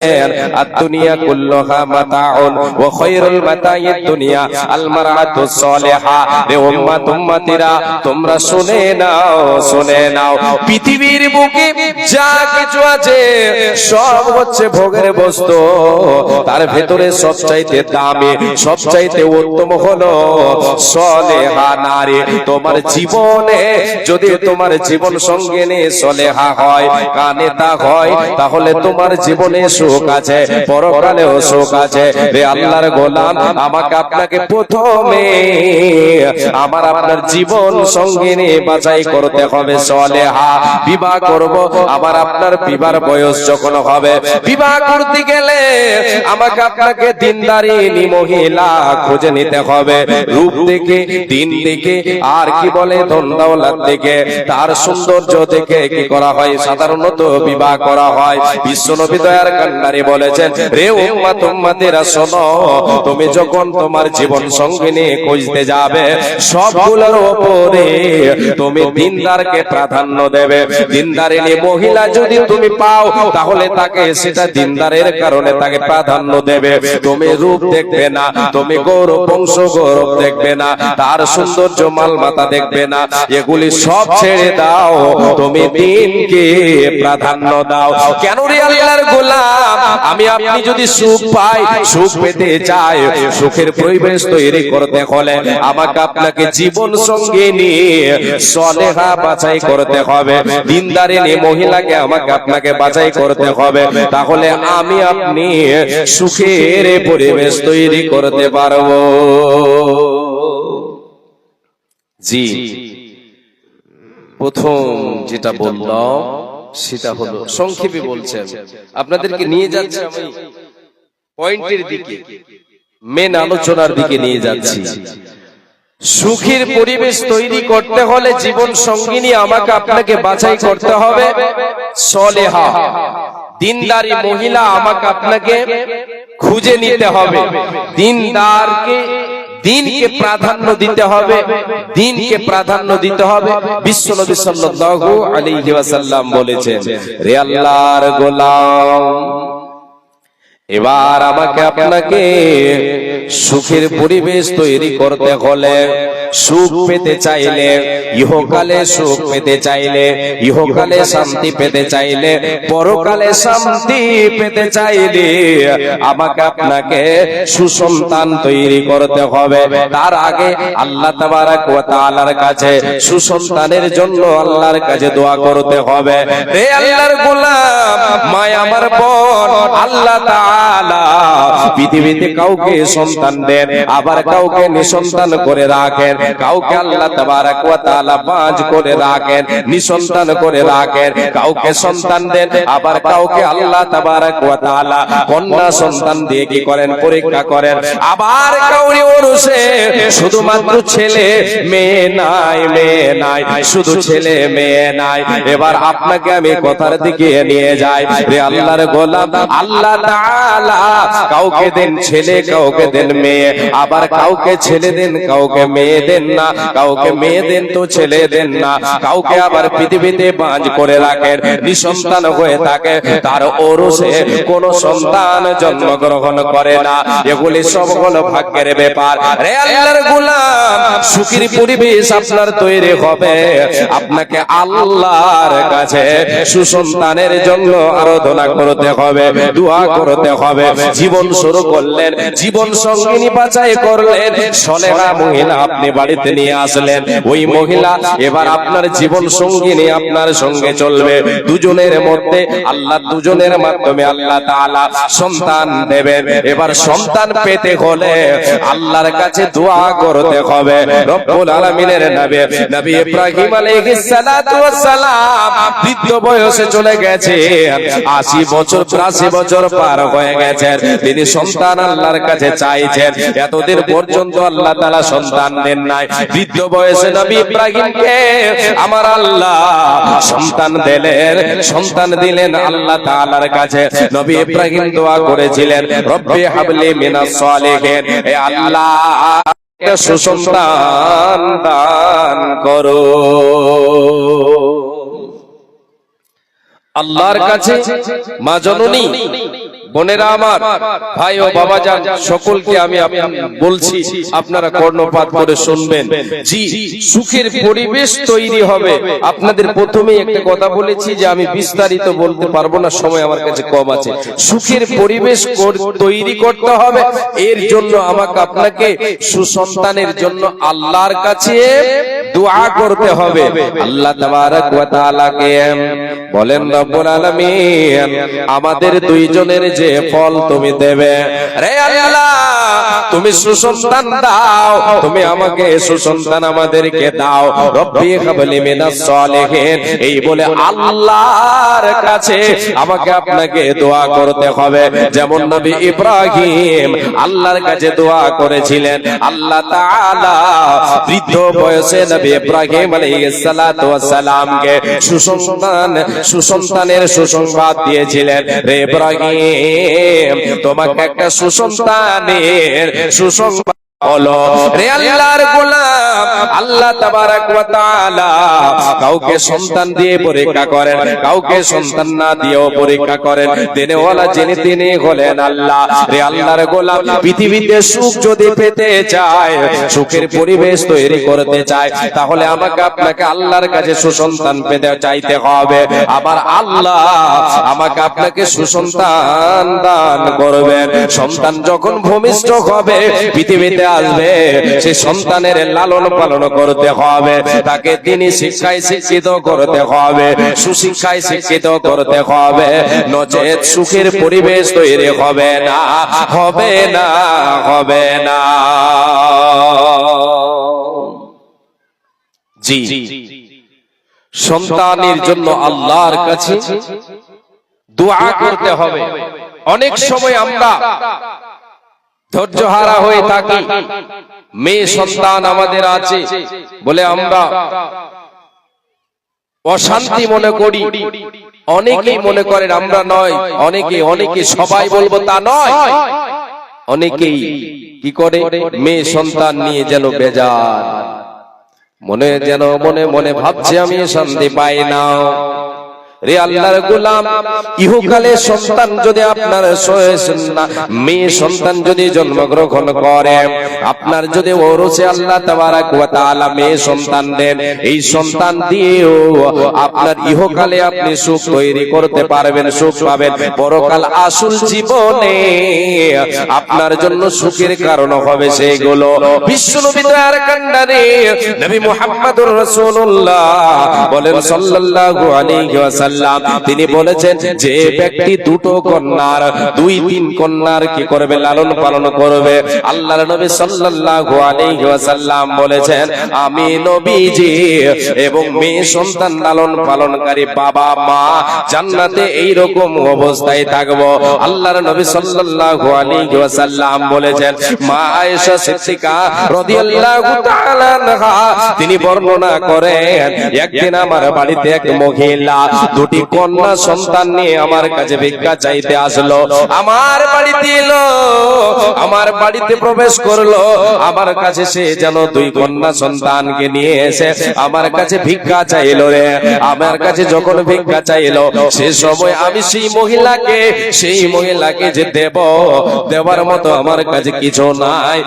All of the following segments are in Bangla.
الدنيا كلها متاع وخير المتاع الدنيا المرأة الصالحة রে উম্মত উম্মতিরা তোমরা শুনে নাও পৃথিবীর বুকে যা কিছু আছে সব হচ্ছে ভোগের বস্তু তার ভেতরে সবচাইতে দামি সবচাইতে উত্তম হলো সলেহা নারী তোমার জীবনে যদি তোমার জীবন সঙ্গিনী সলেহা হয় কানেতা হয় তাহলে তোমার জীবনে সুখ আছে পরকালেও সুখ আছে রে আল্লাহর গোলাম আমাকে আপনাকে প্রথমে আমার আপনার জীবন সঙ্গিনী বাছাই করতে হবে সলেহা বিবাহ করব আমার আপনার বিবাহ বয়স যখন হবে বিবাহ করতে গেলে আমাকে আপনাকে দিনদারিনী মহিলা খুঁজে নিতে হবে রূপ দেখে দিন দেখে আর কি বলে ধন দৌলত দেখে তার সৌন্দর্য দেখে কি করা হয় সাধারণত বিবাহ করা হয় বিশ্বনবী দয়ার কান্ডারি বলেছেন রে উম্মত উম্মতেরা শোনো তুমি যখন তোমার জীবন সঙ্গিনী খুঁজতে যাবে সবগুলোর উপরে তুমি দিনদারকে প্রাধান্য দেবে দিনদারিনী মহিলা যদি তুমি পাও তাহলে তাকে সেটা দিনদারের কারণে তাকে প্রাধান্য দেবে তুমি রূপ দেখবে না তুমি গৌরব বংশ গৌরব দেখবে না তার সৌন্দর্য মালমাতা দেখবে না এগুলি সব ছেড়ে দাও তুমি দিনকে প্রাধান্য দাও কেন রে আল্লাহর গোলাম আমি আপনি যদি সুখ পাই সুখ পেতে চাই সুখের পরিবেশ তৈরি করতে হলে আমাকে আপনাকে জীবন সঙ্গিনী সলেহা বাছাই করতে হবে দিনদারিনী মহিলাকে আমাকে আপনাকে বাছাই করতে হবে তাহলে আমি আপনি সুখের পরিবেশ তৈরি করতে পারবো জি প্রথম যেটা বললাম সেটা হলো সংক্ষেপে বলছেন আপনাদেরকে নিয়ে যাচ্ছে আমি পয়েন্টের দিকে মেন আলোচনার দিকে নিয়ে যাচ্ছি সুখের পরিবেশ তৈরি করতে হলে জীবন সঙ্গিনী আমাকে আপনাকে বাছাই করতে হবে সলেহা দিনদারি মহিলা আমাকে আপনাকে খুঁজে নিতে হবে দিনদারকে দিনকে প্রাধান্য দিতে হবে দিনকে প্রাধান্য দিতে হবে বিশ্বনবী সাল্লাল্লাহু আলাইহি ওয়াসাল্লাম বলেছেন রে আল্লাহর গোলাম এবার আমাকে আপনাকে সুখের পরিবেশ তৈরি করতে হলে সুখ পেতে চাইলে ইহকালে সুখ পেতে চাইলে ইহকালে শান্তি পেতে চাইলে পরকালে শান্তি পেতে চাইলে আমাকে আপনাকে সুসন্তান তৈরি করতে হবে তার আগে আল্লাহ তাবারাক ওয়া তাআলার কাছে সুসন্তানের জন্য আল্লাহর কাছে দোয়া করতে হবে হে আল্লাহর গোলাম মা আমার বোন আল্লাহ তাআলা পৃথিবীতে কাউকে সন্তান দেন আবার কাউকে নিঃসন্তান করে রাখেন কাউকে আল্লাহ তাবারাক ওয়া তাআলা বাঁচ করে রাখেন নিঃসন্তান করে রাখেন কাউকে সন্তান দেন আবার কাউকে আল্লাহ তাবারাক ওয়া তাআলা কন্যা সন্তান দিয়ে কি করেন পরীক্ষা করেন আবার কাউরি ওরসে শুধুমাত্র ছেলে মেয়ে নাই শুধু ছেলে মেয়ে নাই এবার আপনাকে আমি কথার দিকে নিয়ে যাই রে আল্লাহর গোলাম আল্লাহ তাআলা কাউকে দেন ছেলে কাউকে দেন মেয়ে আবার কাউকে ছেলে দেন কাউকে মেয়ে দেন না কাউকে মেয়ে দেন তো ছেলে দেন না কাউকে আবার পৃথিবীতে বাঁচ করে রাখেন নিঃসন্তান হয়ে থাকে তার ওরসে কোন সন্তান জন্মগ্রহণ করে না এগুলি সব হলো ভাগ্যের ব্যাপার রে আল্লাহর গোলাম সুখের পরিবেশ আপনার তৈরি হবে আপনাকে আল্লাহর কাছে সুসন্তানের জন্য আরাধনা করতে হবে দোয়া করতে হবে জীবন শুরু করলেন জীবন সঙ্গিনী বাছাই করলেন সলেহা মহিলা আপনি বাড়িতে নিয়ে আসলেন ওই মহিলা এবার আপনার জীবন সঙ্গিনী আপনার সঙ্গে চলবে দুজনের মধ্যে আল্লাহ দুজনের মাধ্যমে আল্লাহ তাআলা সন্তান দেবেন এবার সন্তান পেতে হলে আল্লাহর কাছে দোয়া করতে হবে রব্বুল আলামিনের নবী ইব্রাহিম আলাইহিস সালাতু ওয়াস সালাম বৃদ্ধ বয়সে চলে গেছে 80 বছর 82 বছর পার হয়ে গেছেন তিনি সন্তান আল্লাহর কাছে চাইছেন এতদিন পর্যন্ত আল্লাহ তাআলা সন্তান দেন নাই বৃদ্ধ বয়সে নবী ইব্রাহিমকে আমার আল্লাহ সন্তান দিলেন আল্লাহ তাআলার কাছে নবী ইব্রাহিম দোয়া করেছিলেন রব্বি হাবলি মিনাস সালিহিন হে আল্লাহ একটা সুসন্তান দান করো আল্লাহর কাছে মা জননী বোনেরা আমার, ভাই ও বাবাজান, সকলকে আমি বলছি, আপনারা কর্ণপাত করে শুনবেন। জি, সুখের পরিবেশ তৈরি হবে। আপনাদের প্রথমেই একটা কথা বলেছি যে আমি বিস্তারিত বলতে পারবো না, সময় আমার কাছে কম আছে। সুখের পরিবেশ তৈরি করতে হবে, এর জন্য আমাকে আপনাকে সুসন্তানের জন্য আল্লাহর কাছে দোয়া করতে হবে। আল্লাহ তাবারক ওয়া তাআলাকে বলেন, রব্বুল আলামিন আমাদের দুইজনের যে ফল তুমি দেবে, রে আল্লাহ তুমি সুসন্তান দাও, তুমি আমাকে সুসন্তান আমাদেরকে দাও। রব্বি হাবলি মিনাস সালিহিন, এই বলে আল্লাহর কাছে আমাকে আপনাকে দোয়া করতে হবে। যেমন নবী ইব্রাহিম আল্লাহর কাছে দোয়া করেছিলেন, আল্লাহ তাআলা বৃদ্ধ বয়সে নবী ইব্রাহিম আলাইহিস সালাতু ওয়াস সালামকে সুসন্তানের সুসংবাদ দিয়েছিলেন। রে ইব্রাহিম তোমাকে একটা সুসন্তানের সুসংবাদ হলো। রে আল্লাহর গোলাম, আল্লাহ তাবারক ওয়া তাআলা কাউকে সন্তান দিয়ে পরীক্ষা করেন, কাউকে সন্তান না দিয়েও পরীক্ষা করেন। দেনেওয়ালা যিনি তিনি হলেন আল্লাহ। রে আল্লাহর গোলাম, পৃথিবীতে সুখ যদি পেতে চায়, সুখের পরিবেশ তৈরি করতে চায়, তাহলে আমাকে আপনাকে আল্লাহর কাছে সুসন্তান পেতে চাইতে হবে। আবার আল্লাহ আমাকে আপনাকে সুসন্তান দান করবেন। সন্তান যখন ভূমিষ্ঠ হবে, পৃথিবীতে আসবে, সে সন্তানের লালন পালন করতে হবে, তাকে দিনী শিক্ষায় শিক্ষিত করতে হবে, সুশিক্ষায় শিক্ষিত করতে হবে, নচেত সুখের পরিবেশ তৈরি হবে না, হবে না, হবে না। জি, সন্তানের জন্য আল্লাহর কাছে দোয়া করতে হবে। অনেক সময় আমরা ধৈর্যহারা হয়ে থাকি, মেয়ে সন্তান আমাদের আছে বলে আমরা অশান্তি মনে করি। অনেকেই মনে করেন আমরা নয়, অনেকে সবাই বলবো তা নয়, অনেকেই কি করে মেয়ে সন্তান নিয়ে যেন বেজার, মনে মনে ভাবছে আমি শান্তি পাই না। রে আল্লাহর গোলাম, ইহকালে সন্তান যদি আপনার মেয়ে সন্তান যদি জন্মগ্রহণ করে, আপনার যদি ওরসে আল্লাহ তাবারক ওয়া তাআলা মেয়ে সন্তান দেন, এই সন্তান দিয়েও আপনার ইহকালে আপনি সুখ তৈরি করতে পারবেন, সুখ পাবেন। পরকাল আসল জীবনে আপনার জন্য সুখের কারণ হবে সেগুলো। বিশ্বনবী দয়ার কান্ডারে নবী মুহাম্মদুর রাসূলুল্লাহ বলেন সাল্লাল্লাহু আলাইহি ওয়াসাল্লাম, তিনি বলেছেন যে ব্যক্তি দুটো কন্যার, 2-3 কন্যার কি করবে, লালন পালন করবে, আল্লাহর নবী সাল্লাল্লাহু আলাইহি ওয়াসাল্লাম বলেছেন আমি নবীজি এবং মেয়ে সন্তান লালন পালনকারী বাবা মা জান্নাতে এই রকম অবস্থায় থাকবো। আল্লাহর নবী সাল্লাল্লাহু আলাইহি ওয়াসাল্লাম বলেছেন, মা আয়েশা সিদ্দিকা রাদিয়াল্লাহু তাআলা আনহা তিনি বর্ণনা করেন, একদিন আমার বাড়িতে এক মহিলা 2টি কন্যা সন্তান নিয়ে আমার কাছে ভিক্ষা চাইতে আসলো। আমার বাড়িতে এলো, আমার বাড়িতে প্রবেশ করলো, আমার কাছে সে যেন 2 কন্যা সন্তানকে নিয়ে এসে আমার কাছে ভিক্ষা চাইলো। রে আমার কাছে যখন ভিক্ষা চাইলো, সে সময় আমি সেই মহিলাকে যে দেবার মতো আমার কাছে কিছু নাই।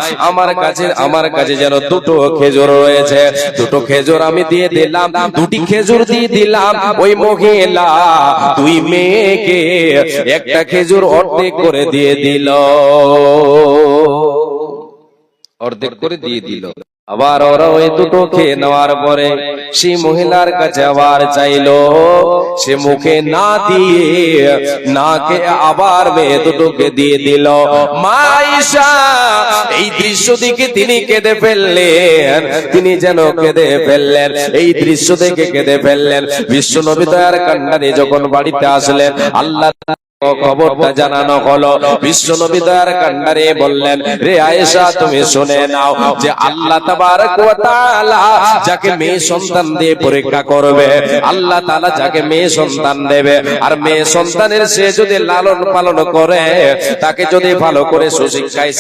আমার কাছে যেন 2টো খেজুর রয়েছে, 2টো খেজুর আমি দিয়ে দিলাম, 2টি খেজুর দিয়ে দিলাম। ওই মহিলা 2 মেয়েকে একটা খেজুর অর্ধেক করে দিয়ে দিল, অর্ধেক করে দিয়ে দিল। আবার ওরা ওই 2টো খেয়ে নেওয়ার পরে সেই মহিলার কাছে আবার চাইলো, সে মুখে না দিয়ে না খেয়ে আবার মেয়ে 2টোকে দিয়ে দিল। মা আয়েশা এই দৃশ্য দেখে তিনি কেঁদে ফেললেন, তিনি যেন কেঁদে ফেললেন, এই দৃশ্য দেখে কেঁদে ফেললেন। বিশ্বনবী দয়ার কান্ডারে যখন বাড়িতে আসলেন, আল্লাহ খবরটা জানানো হলো। বিশ্বনবী দয়ার কান্ডারে বললেন, রে আয়েশা তুমি শুনে নাও যে আল্লাহ তাবারক ওয়া তাআলা যাকে মেয়ে সন্তান দিয়ে পরীক্ষা করবে, আল্লাহ তাআলা যাকে মেয়ে সন্তান দেবে, আর মেয়ে সন্তানের সে যদি লালন পালন করে, তাকে যদি ভালো করে সুশিক্ষায়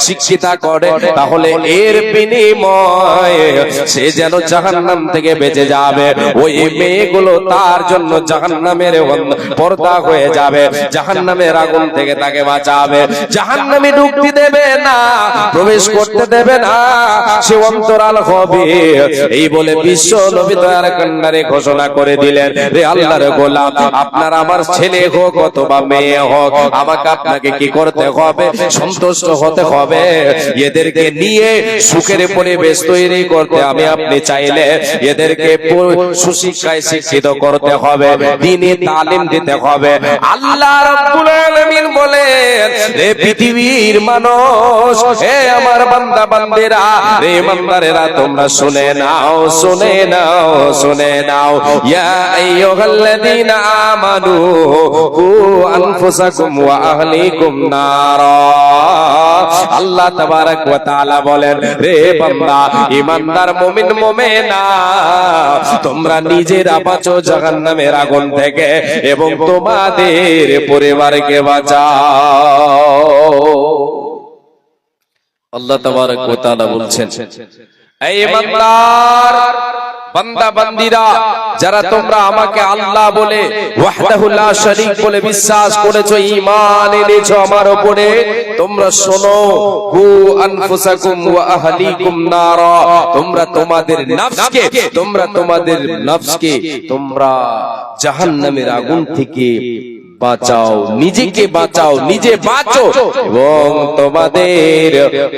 শিক্ষিতা করে, তাহলে এর বিনিময়ে সে যেন জাহান্নাম থেকে বেঁচে যাবে। ওই মেয়েগুলো তার জন্য জাহান্নামের পর্দা হয়ে যাবে, জাহান্নামের আগুন থেকে তাকে বাঁচাবে, জাহান্নামে ঢুকতে দেবে না, প্রবেশ করতে দেবে না, সে অন্তরাল হবে। এই বলে বিশ্ব নবী দয়ার কান্ডারে ঘোষণা করে দিলেন, রে আল্লাহর গোলাম, আপনার আমার ছেলে হোক অথবা মেয়ে হোক, আমাকে আপনাকে কি করতে হবে? সন্তুষ্ট হতে হবে। এদেরকে নিয়ে সুখের পরিবেশ তৈরি করতে আমি আপনি চাইলে এদেরকে সুশিক্ষায় শিক্ষিত করতে হবে, দ্বীনি তালিম দিতে হবে। আল্লাহ রাব্বুল আলামিন বলেন, রে পৃথিবীর মানুষ, হে আমার বান্দা বান্দিরা, রে ইমানদারেরা, তোমরা শুনে নাও, শুনে নাও, শুনে নাও। ইয়া আইয়ুহাল্লাযীনা আমানু কু আনফুসাকুম ওয়া আহলিকুম নারা। আল্লাহ তাবারক ওয়া তাআলা বলেন, রে বান্দা, ঈমানদার মুমিন মুমিনা, তোমরা নিজেরা বাঁচো জাহান্নামের আগুন থেকে এবং তোমাদের পরিবারকে বাঁচাও। আল্লাহ তাবারক ওয়া তাআলা বলছেন, এই ঈমানদার বান্দা বান্দিরা, যারা তোমরা আমাকে আল্লাহ বলে ওয়াহদাহু লা শারীক বলে বিশ্বাস করেছো, ঈমান এনেছো আমার উপরে, তোমরা শোনো, কু আনফুসাকুম ওয়া আহলিকুম নারা, তোমরা তোমাদের নফসকে তোমরা জাহান্নামের আগুন থেকে বাঁচাও, নিজেকে বাঁচাও, নিজে বাঁচো এবং তোমাদের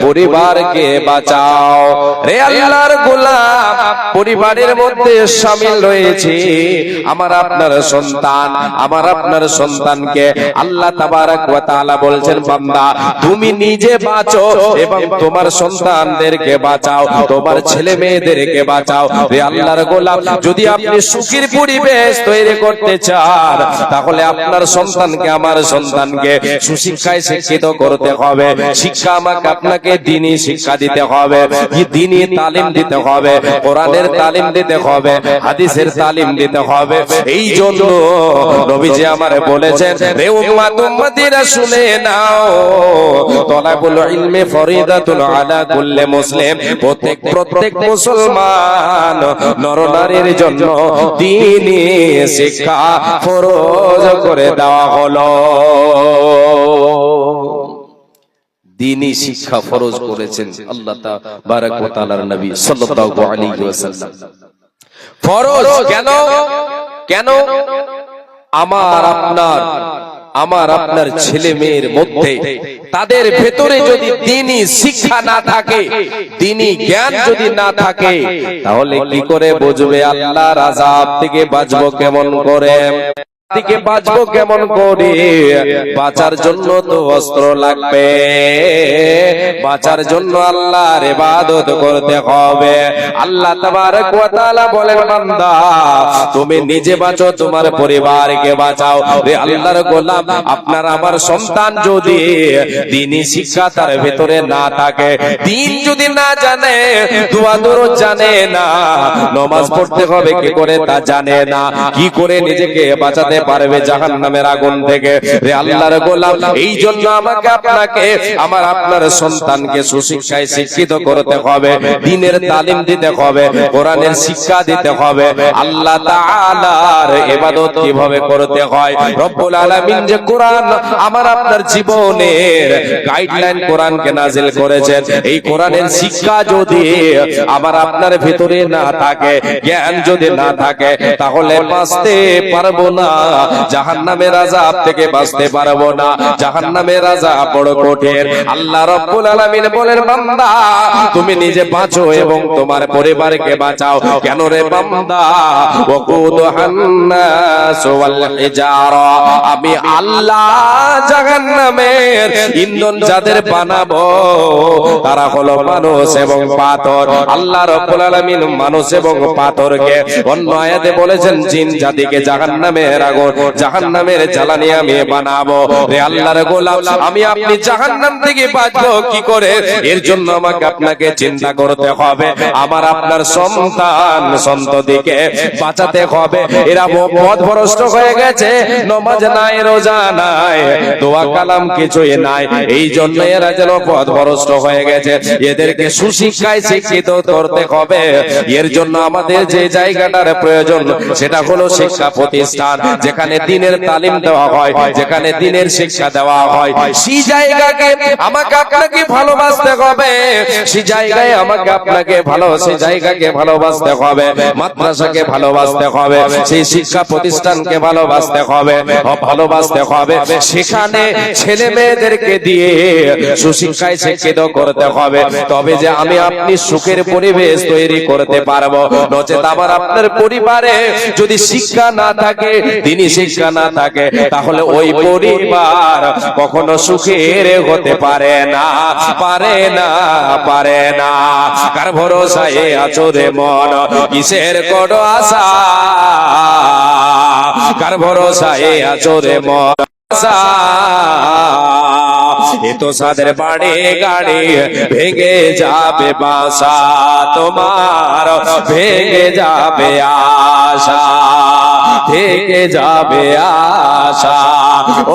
পরিবারকে বাঁচাও। রে আল্লাহর গোলাম, পরিবারের মধ্যে শামিল রয়েছে আমার আপনার সন্তান, আমার আপনার সন্তানকে আল্লাহ তাবারক ওয়া তাআলা বলছেন, বান্দা, তুমি নিজে বাঁচো এবং তোমার সন্তানদেরকে বাঁচাও, তোমার ছেলে মেয়েদেরকে বাঁচাও। রে আল্লাহর গোলাম, যদি আপনি সুখের পরিবেশ তৈরি করতে চান, তাহলে আপনার সন্তানকে, আমার সন্তানকে সুশিক্ষায় শিক্ষিত করতে হবে। শিক্ষা আমাকে আপনাকে দ্বীনি শিক্ষা দিতে হবে, দ্বীনি তালিম দিতে হবে, কোরআনের তালিম দিতে হবে, হাদিসের তালিম দিতে হবে। এই জন্য নবীজি আমারে বলেছেন, রে উম্মত উম্মতিরা শুনে নাও, তলাবুল ইলমি ফরিদাতুন আলা কুল্লি মুসলিম, প্রত্যেক মুসলমান নরনারীর জন্য দ্বীনি শিক্ষা ফরজ করে দেওয়া হলো। দ্বীনি শিক্ষা ফরজ করেছেন আল্লাহ তাবারক ওয়া তাআলার নবী সাল্লাল্লাহু আলাইহি ওয়াসাল্লাম। ফরজ কেন? কেন? আমার আপনার ছেলে মেয়ের মধ্যে, তাদের ভেতরে যদি দ্বীনি শিক্ষা না থাকে, দ্বীনি জ্ঞান যদি না থাকে, তাহলে কি করে বুঝবে আল্লাহর আযাব থেকে বাঁচবো কেমন করে? থেকে বাঁচবো কেমন করে? বাঁচার জন্য তো অস্ত্র লাগবে, বাঁচার জন্য আল্লাহর ইবাদত করতে হবে। আল্লাহ তাবারক ওয়া তাআলা বলেন, বান্দা, তুমি নিজে বাঁচো, তোমার পরিবারকে বাঁচাও। রে আল্লাহর গোলাম, আপনার আমার সন্তান যদি দ্বীনি শিক্ষা তার ভিতরে না থাকে, দ্বীন যদি না জানে, দোয়া দরুদ জানে না, নামাজ পড়তে হবে কি করে তা জানে না, কি করে নিজেকে বাঁচাতে পারবে জাহান্নামের আগুন থেকে? রে আল্লাহর গোলাম, এই জন্য আমাকে আপনাকে, আমার আপনার সন্তানকে সুশিক্ষায় শিক্ষিত করতে হবে, দ্বীনের তালিম দিতে হবে, কোরআনের শিক্ষা দিতে হবে, আল্লাহ তাআলার ইবাদত কিভাবে করতে হয়। রব্বুল আলামিন যে কোরআন আমার আপনার জীবনের গাইডলাইন কোরআনকে নাজিল করেছেন, এই কোরআনের শিক্ষা যদি আমার আপনার ভিতরে না থাকে, জ্ঞান যদি না থাকে, তাহলে বাঁচতে পারবো না, জাহান্নামের আযাব থেকে বাঁচতে পারবো না। জাহান্নামের আযাব বড় কঠিন। আল্লাহ রাব্বুল আলামিন বলেন, বান্দা, তুমি নিজে বাঁচো এবং তোমার পরিবারকে বাঁচাও। কেন রে বান্দা? ওয়াকুদুহান নাস ওয়াল হিজারা, আমি আল্লাহ জাহান্নামের ইন্ধন যাদের বানাবো তারা হলো মানুষ এবং পাথর। আল্লাহ রাব্বুল আলামিন মানুষ এবং পাথরকে অন্য আয়াতে বলেছেন, জিন জাতিকে জাহান্নামের আগুন, জাহান্নামের জ্বালানি আমি বানাবো। রে আল্লাহর গোলাম, আমি আপনি জাহান্নাম থেকে বাঁচবো কি করে? এর জন্য আমাকে আপনাকে চিন্তা করতে হবে, আমার আপনার সন্তান সন্ততিকে বাঁচাতে হবে। এরা পথভ্রষ্ট হয়ে গেছে, নামাজ নাই, রোজা নাই, দোয়া কালাম কিছুই নাই, এই জন্য এরা যেন পথভ্রষ্ট হয়ে গেছে। এদেরকে সুশিক্ষায় শিক্ষিত করতে হবে। এর জন্য আমাদের যে জায়গাটার প্রয়োজন সেটা হলো শিক্ষা প্রতিষ্ঠান, যেখানে দ্বীনের তালিম দেওয়া হয়, যেখানে দ্বীনের শিক্ষা দেওয়া হয়, সেই জায়গাকে আমাকে আপনাকে ভালোবাসতে হবে। সেই জায়গায় আমাকে আপনাকে সেই জায়গাকে ভালোবাসতে হবে, মাদ্রাসাকে ভালোবাসতে হবে, সেই শিক্ষা প্রতিষ্ঠানকে ভালোবাসতে হবে, ভালোবাসতে হবে। সেখানে ছেলে মেয়েদেরকে দিয়ে সুশিক্ষায় শিক্ষিত করতে হবে, তবে যে আমি আপনি সুখের পরিবেশ তৈরি করতে পারবো। নচেত আমার আপনার পরিবারে যদি শিক্ষা না থাকে, দিনী শিক্ষা না থাকে, তাহলে ওই পরিবার কখনো সুখের হতে পারে না, পারে না, পারে না। কার ভরসায় আছো রে মন, কিসের করো আশা? কার ভরসায় আছো রে মন, এ তো সাদের বাড়ি গাড়ি, ভেঙে যাবে বাসা তোমার, ভেঙে যাবে আশা, ভেঙে যাবে আশা।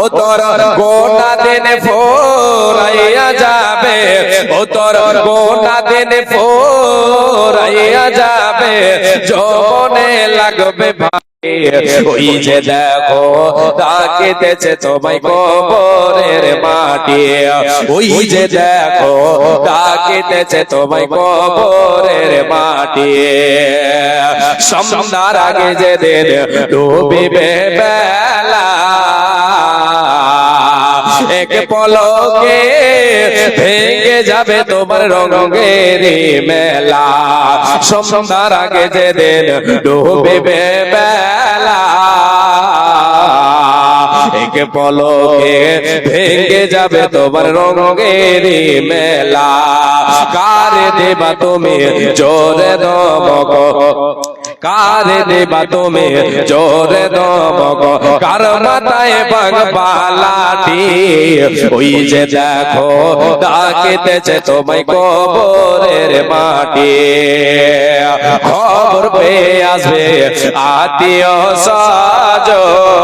ও তোর গোটা দিন ফোরাইয়া যাবে, ও তোর গোটা দিন ফোরাইয়া যাবে, যৌবনে লাগবে ওই যে দেখো ডাকিতেছে তোমায় কবরের মাটি, ওই যে দেখো ডাকিতেছে তোমায় কবরের মাটি। সন্ধ্যার আগে যে দিন ডুবিবে বেলা, এক পলকে ভেঙে যাবে তোমার রঙের মেলা। সন্ধ্যার আগে যে দিন ডুবিবে বেলা, এক পলকে ভেঙে যাবে তোমার রঙের মেলা। কার দেবা তুমি জোরে দমক, কার দেবা তুমি জোরে দমক, কার মাথায় বাগবালাটি, ওই যে দেখো ডাকিতেছে তোমায় কবরের মাটি। খবর পেয়ে আসবে আত্মীয় স্বজন,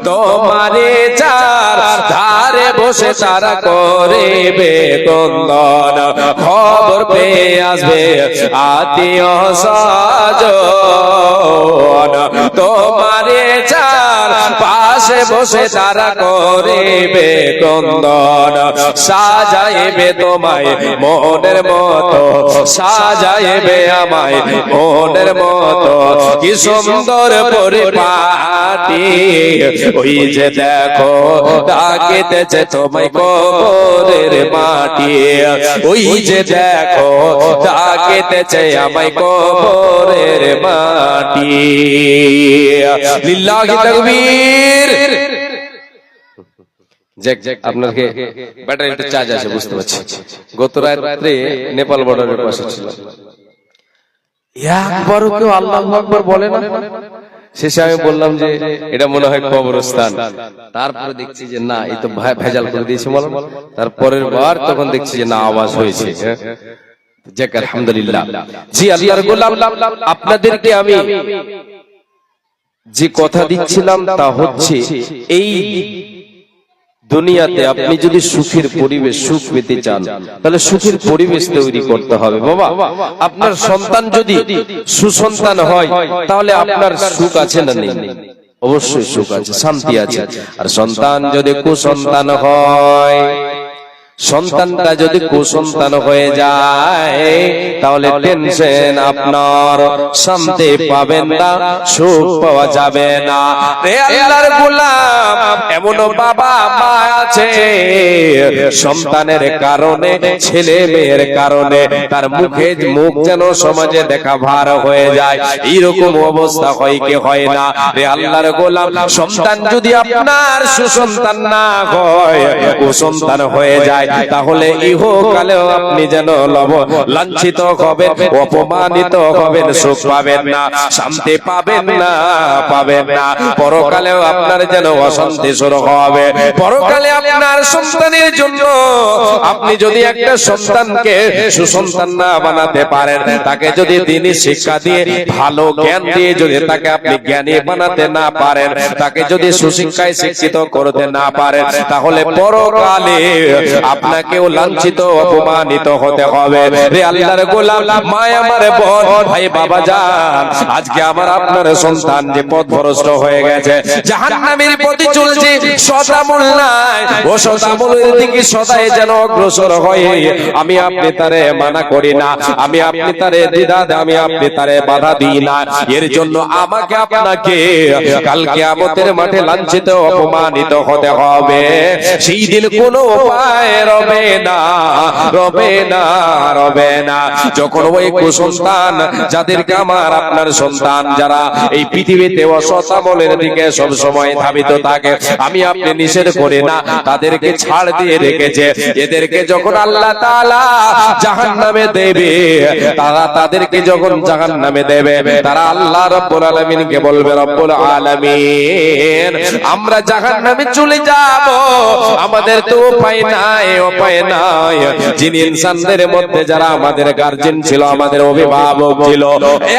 তোমারে চার ধারে বসে তারা করিবে ক্রন্দন। খবর পেয়ে আসবে আত্মীয় স্বজন, তোমারে চার পাশে বসে তারা করিবে ক্রন্দন। সাজাইবে তোমায় মনের মতো, সাজাইবে আমায় মনের মতো, কি সুন্দর পরিপাটি। ওই যে দেখো ডাকিতেছে তোমায় কবরের মাটি, ওই যে দেখো ডাকিতেছে আমায় কবরের মাটি। লিল্লাহি তাকবীর। আপনাকে ব্যাটারিতে চার্জ আছে বুঝতে পারছি। গত রাত্রে নেপাল বর্ডারের পাশে ছিল, একবারও কেউ আল্লাহু আকবার বলে না। শেষে আমি বললাম যে এটা মনে হয় কবরস্থান, তারপরে দেখছি যে না, এই তো ভেজাল করে দিয়েছে বলো। তারপরের বার তখন দেখছি যে না, আওয়াজ হয়েছে। যাক আলহামদুলিল্লাহ। জি আল্লাহর গোলাম, আপনাদেরকে আমি যে কথা দিচ্ছিলাম তা হচ্ছে, এই দুনিয়াতে আপনি যদি সুখের পরিবেশ, সুখ পেতে চান, তাহলে সুখের পরিবেশ তৈরি করতে হবে। বাবা, আপনার সন্তান যদি সুসন্তান হয়, তাহলে আপনার সুখ আছে না নেই? অবশ্যই সুখ আছে, শান্তি আছে। আর সন্তান যদি কুসন্তান হয়, সন্তানটা যদি কুসন্তান হয়ে যায়, তাহলে টেনশন আপনার, শান্তি পাবেন না, সুখ পাওয়া যাবে না। রে আল্লাহর গোলাম, এমন বাবা মা আছে সন্তানের কারণে, ছেলে মেয়ের কারণে তার মুখ যেন সমাজে দেখা ভার হয়ে যায়। এইরকম অবস্থা হয় কি হয় না? রে আল্লাহর গোলাম, সন্তান যদি আপনার সুসন্তান না হয়, কুসন্তান হয়ে যায়, তাহলে ইহকালেও আপনি যেন লাঞ্ছিত হবেন, অপমানিত হবেন, সুখ পাবেন না, শান্তি পাবেন না, পাবেন না। পরকালেও আপনার যেন অশান্তি শুরু হবে। পরকালে আপনার সন্তানের জন্য আপনি যদি একটা সন্তানকে সুসন্তান না বানাতে পারেন, তাকে যদি দ্বীনি শিক্ষা দিয়ে, ভালো জ্ঞান দিয়ে যদি তাকে আপনি জ্ঞানী বানাতে না পারেন, তাকে যদি সুশিক্ষায় শিক্ষিত করতে না পারেন, তাহলে পরকালে আপনাকেও লাঞ্ছিত অপমানিত হতে হবে। রে আল্লাহর গোলাম, মা আমার বোন, ভাই বাবা যান, আজকে আমার আপনার সন্তান যে পথভ্রষ্ট হয়ে গেছে, জাহান্নামের পথে চলছে, সদামূল নাই, ও সদামূলের দিকে সদাই যেন অগ্রসর হয়ে আমি আপনি তারে মানা করি না, আমি আপনি তারে দ্বিধা, আমি আপনি তারে বাধা দিই না। এর জন্য আমাকে আপনাকে কাল কিয়ামতের মাঠে লাঞ্ছিত অপমানিত হতে হবে। সেই দিন কোনো উপায় রবে না, রবে না, রবে না। যখন ওই কুসন্তান, যাদেরকে আমার আপনার সন্তান, যারা এই পৃথিবীতে অসৎ আমলের দিকে সব সময় ধাবিত থাকে, আমি আপনি নিষেধ করি না, তাদেরকে ছাড় দিয়ে রেখেছে। এদেরকে যখন আল্লাহ তাআলা জাহান্নামে দেবে, তারা তাদেরকে যখন জাহান্নামে দেবে, তারা আল্লাহ রাব্বুল আলামিনকে বলবে, রব্বুল আলামিন, আমরা জাহান্নামে চলে যাব, আমাদের তো উপায় নাই, উপায় নাই। যিনি ইনসানদের মধ্যে যারা আমাদের গার্জিয়ান ছিল, আমাদের অভিভাবক ছিল,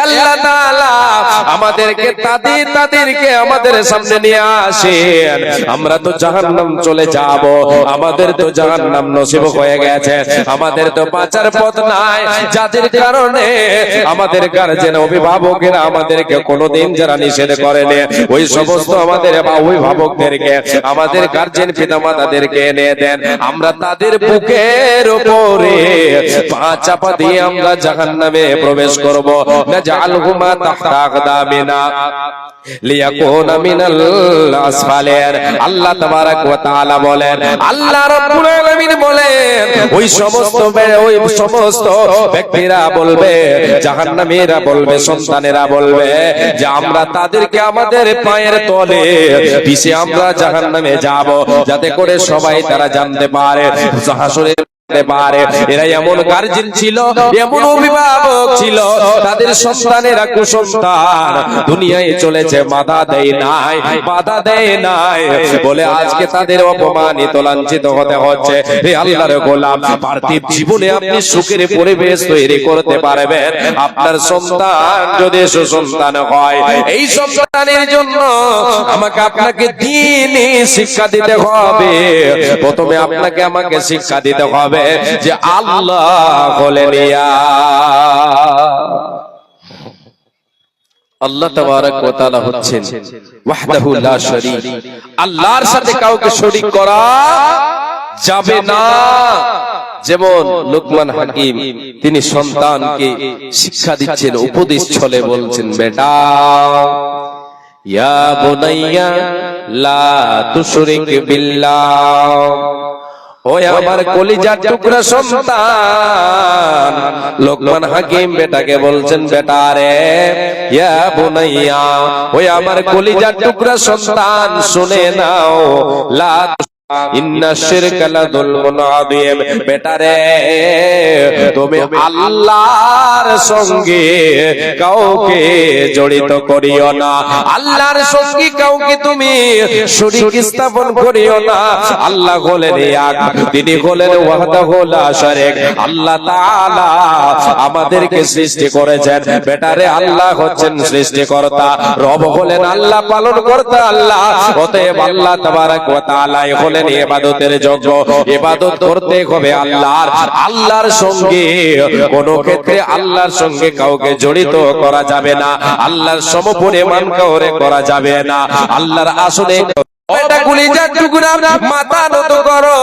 আল্লাহ তাআলা আমাদেরকে তাদেরকে আমাদের সামনে নিয়ে আসেন। আমরা তো জাহান্নাম চলে যাব, আমাদের তো জাহান্নাম নসিব হয়ে গেছে, আমাদের তো বাঁচার পথ নাই, যাদের কারণে আমাদের গার্জিয়ান অভিভাবকেরা আমাদেরকে কোনোদিন যারা নিষেধ করেনি, ওই সমস্ত আমাদের অভিভাবকদেরকে, আমাদের গার্জিয়ান পিতামাতাদেরকে এনে দেন, আমরা তাদের বুকের উপরে পা চাপা দিয়ে আমরা জাহান্নামে প্রবেশ করব। নাজআলহুমা তাহতা আকদামিনা লিয়াকুনা মিনাল আসফালিন। আল্লাহ তাবারাক ওয়া তাআলা বলেন, আল্লাহ রাব্বুল আলামিন বলেন, ওই সমস্ত ব্যক্তিরা বলবে, জাহান্নামীরা বলবে, সন্তানেরা বলবে যে আমরা তাদেরকে আমাদের পায়ের তলে পিছে আমরা জাহান্নামে যাব, যাতে করে সবাই তারা জানতে পারে, হাসরে পারে এরা এমন গার্জিয়ান ছিল, এমন অভিভাবক ছিল, তাদের সন্তানেরা কুসন্তান দুনিয়ায় চলেছে, বাধা দেয় নাই, বাধা দেয় নাই বলে আজকে তাদের অপমানিত লাঞ্ছিত হতে হচ্ছে। হে আল্লাহর গোলাম, পার্থিব জীবনে আপনি সুখের পরিবেশ তৈরি করতে পারবেন আপনার সন্তান যদি সুসন্তান হয়। এই সন্তানের জন্য আমাকে আপনাকে দ্বীনি শিক্ষা দিতে হবে। প্রথমে আপনাকে আমাকে শিক্ষা দিতে হবে যে আল্লাহ বলেন, আল্লাহ তাবারাক ওয়া তাআলা হচ্ছেন ওয়াহদাহু লা শারীক, আল্লাহর সাথে কাউকে শরীক করা যাবে না। যেমন লুকমান হাকিম তিনি সন্তানকে শিক্ষা দিচ্ছেন, উপদেশ ছলে বলছেন, বেটা, ইয়া বুনাইয়া লা তুশরিক বিল্লাহ, ওই আমার কলিজার টুকরা সন্তান। লোকমান হাকিম বেটাকে বলছেন, বেটা রে, ইয়া বুনাইয়া, ওই আমার কলিজার টুকরা সন্তান, শুনে নাও, লা ইন্না শিরকা লাযুলমুন আযীম, বেটা রে, তুমি আল্লাহর সঙ্গে কাউকে জড়িত করিও না, আল্লাহর সঙ্গে কাউকে তুমি শরীক স্থাপন করিও না। আল্লাহ হলেন এক, তিনি হলেন ওয়াহদাহু লা শারীক। আল্লাহ তাআলা আমাদেরকে সৃষ্টি করেছেন, বেটা রে, আল্লাহ হচ্ছেন সৃষ্টিকর্তা, রব হলেন আল্লাহ, পালনকর্তা আল্লাহ। অতএব আল্লাহ তাবারাক ওয়া তাআলা হলেন ইবাদতের যোগ্য, ইবাদত করতে হবে আল্লাহর। আল্লাহর সঙ্গে কোন ক্ষেত্রে আল্লাহর সঙ্গে কাউকে জড়িত করা যাবে না, আল্লাহর সমপরিমাণ কাউরে করা যাবে না। আল্লাহর আসনে মাথা নত করো,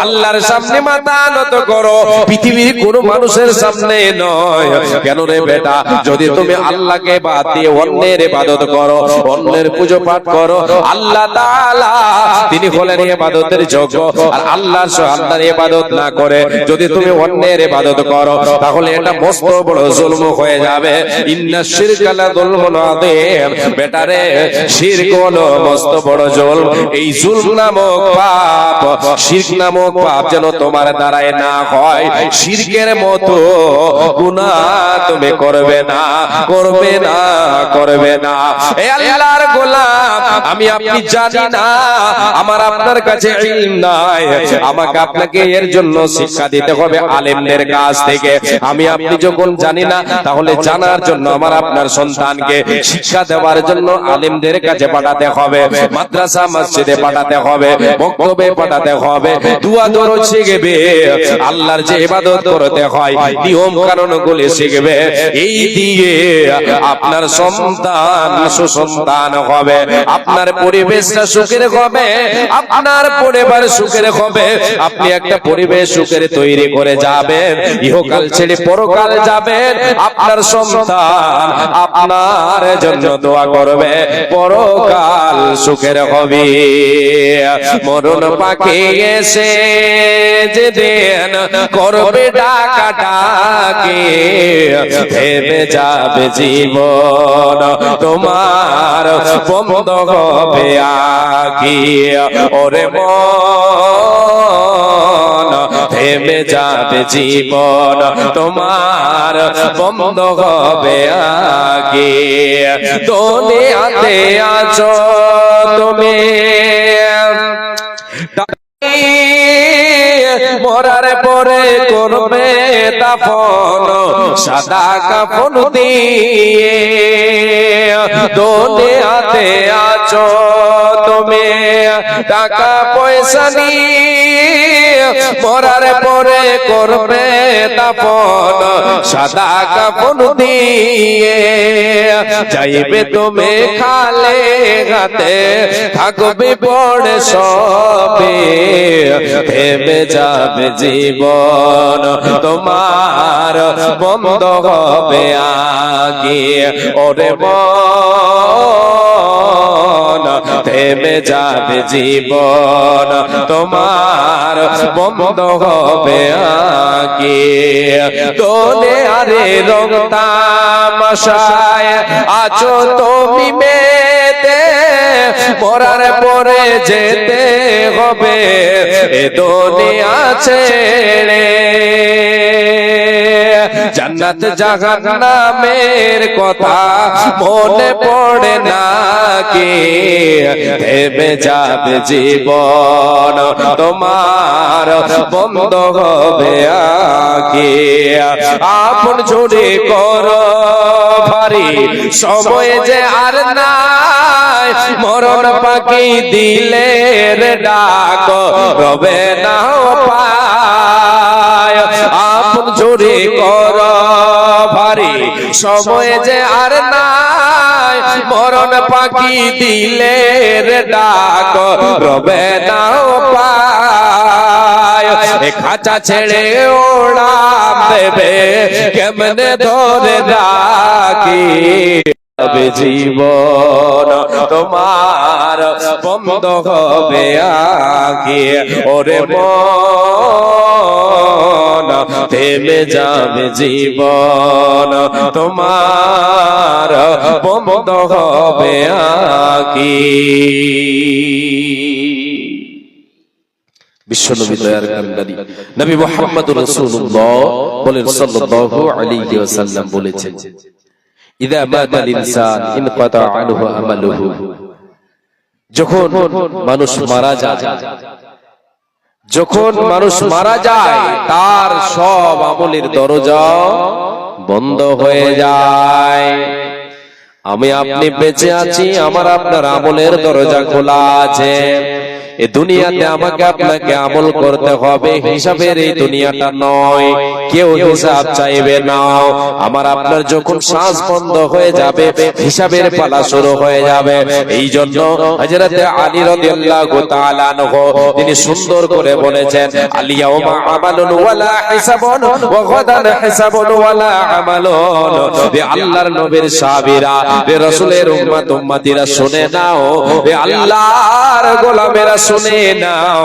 আল্লাহর সামনে মাথা নত করো, পৃথিবীর কোন মানুষের সামনে নয়। কেন রে বেটা, যদি তুমি আল্লাহকে বাদ দিয়ে অন্যের ইবাদত করো, অন্যের পুজো পাঠ করো, আল্লাহ তাআলা তিনি হলেন ইবাদতের যোগ্য, আর আল্লাহর ইবাদত না করে যদি তুমি অন্যের ইবাদত করো, তাহলে এটা মস্ত বড় জুলম হয়ে যাবে। ইন্না শিরকা লাযুলমুন আযীম, বেটা রে, শিরক হলো মস্ত বড় জুলম। এই জুলম নামক পাপ, শিরক নামক পাপ যেন তোমার দ্বারায় না হয়, শিরকের মতো গুনাহ তুমি করবে না, করবে না, করবে না। এ আল্লাহর গোলাম, আমি আপনি জানি না, আমার আপনার কাছে ইলম নাই, আমাকে আপনাকে এর জন্য শিক্ষা দিতে হবে আলেমদের কাছ থেকে। আমি আপনি যখন জানি না, তাহলে জানার জন্য আমার আপনার সন্তানকে শিক্ষা দেওয়ার জন্য আলেমদের কাছে পাঠাতে হবে, মাদ্রাসা মসজিদে পাঠাতে হবে, মক্তবে পাঠাতে হবে, দুয়া দরুদ শিখবে, আল্লাহর যে ইবাদত করতে হয় নিয়ম কানুন গুলি শিখবে, এই দিয়ে আপনার সন্তান সুসন্তান হবে, আপনার পরিবেশটা সুখের হবে, আপনার পরিবার সুখের হবে। আপনি একটা পরিবেশ সুখের তৈরি করে যাবেন, ইহকাল ছেড়ে পরকাল যাবেন, আপনার সন্তান আপনার জন্য দোয়া করবে, পরকাল সুখের হবে। মরণ পাখি এসে যেদিন করবে ডাকাডাকি, ভেবে যাবে জীবন তোমার বন্ধ হবে আকি। ওরে মন ভেবে যাবে জীবন তোমার বন্ধ হবে আকি। দুনিয়াতে আছো তুমি মরার পরে করবে দাফন সাদা কাফন দিয়ে। দুনিয়াতে আছো তুমি টাকা পয়সা নিয়ে, মরার পরে করবে দাফন সাদা কাফন দিয়ে। যাইবে তুমি খালে হাতে, থাকবে পড়ে সবে, ভেবে যাবে জীবন তোমার বন্ধ হবে আগে। ওরে মন ভেবে যাবে জীবন তোমার বন্ধ হবে আগে। দুনিয়ারে রং তামাশায় আছো তুমি মেতে, মরার পরে যেতে হবে এ দুনিয়া ছেড়ে। জান্নাত জাহান্নামের কথা মনে পড়ে নাকি, ভেবে যাবে জীবন তোমার বন্ধ হবে আগে। আপন ঝুড়ি করো ভারী, সময় যে আর নাই, মরণ পাখি দিলে রে ডাক রবে না পায়। আপন ঝুড়ি করো ভারী, সময় যে আর নাই, মরণ পাখি দিলে রে ডাক রবে না পায়। খাঁচা ছেড়ে ওড়ান দেবে কেমনে ধরে রাখি, জীবন তোমার বন্ধ হবে আগে। ওরে মন থেমে যাবে জীবন তোমার বন্ধ হবে আগে। বিশ্বনবী দয়ার কান্ডারি নবী মুহাম্মদুর রাসূলুল্লাহ বলেন সাল্লাল্লাহু আলাইহি ওয়াসাল্লাম বলেছেন, ইযা মাতাল ইনসান ইনকাতা আনহু আমালুহু। যখন মানুষ মারা যায়, যখন মানুষ মারা যায় তার সব আমলের দরজা বন্ধ হয়ে যায়। আমি আপনি বেঁচে আছি, আমার আপনার আমলের দরজা খোলা আছে। এই দুনিয়াতে আমাকে আপনাকে আমল করতে হবে, হিসাবের এই দুনিয়াটা নয়, কেউ হিসাব চাইবে না। আমার আপনার যখন শ্বাস বন্ধ হয়ে যাবে হিসাবের পালা শুরু হয়ে যাবে। এই জন্য হযরত আলী রাদিয়াল্লাহু তাআলা আনহু তিনি সুন্দর করে বলেছেন, আলিয়াউমা আমালুন ওয়ালা হিসাবুন ওয়া গাদান হিসাবুন ওয়ালা আমালুন। হে আল্লাহর নবীর সাহাবীরা, হে রাসূলের উম্মত উম্মতিরা শুনে নাও, হে আল্লাহর গোলামেরা শুনে নাও,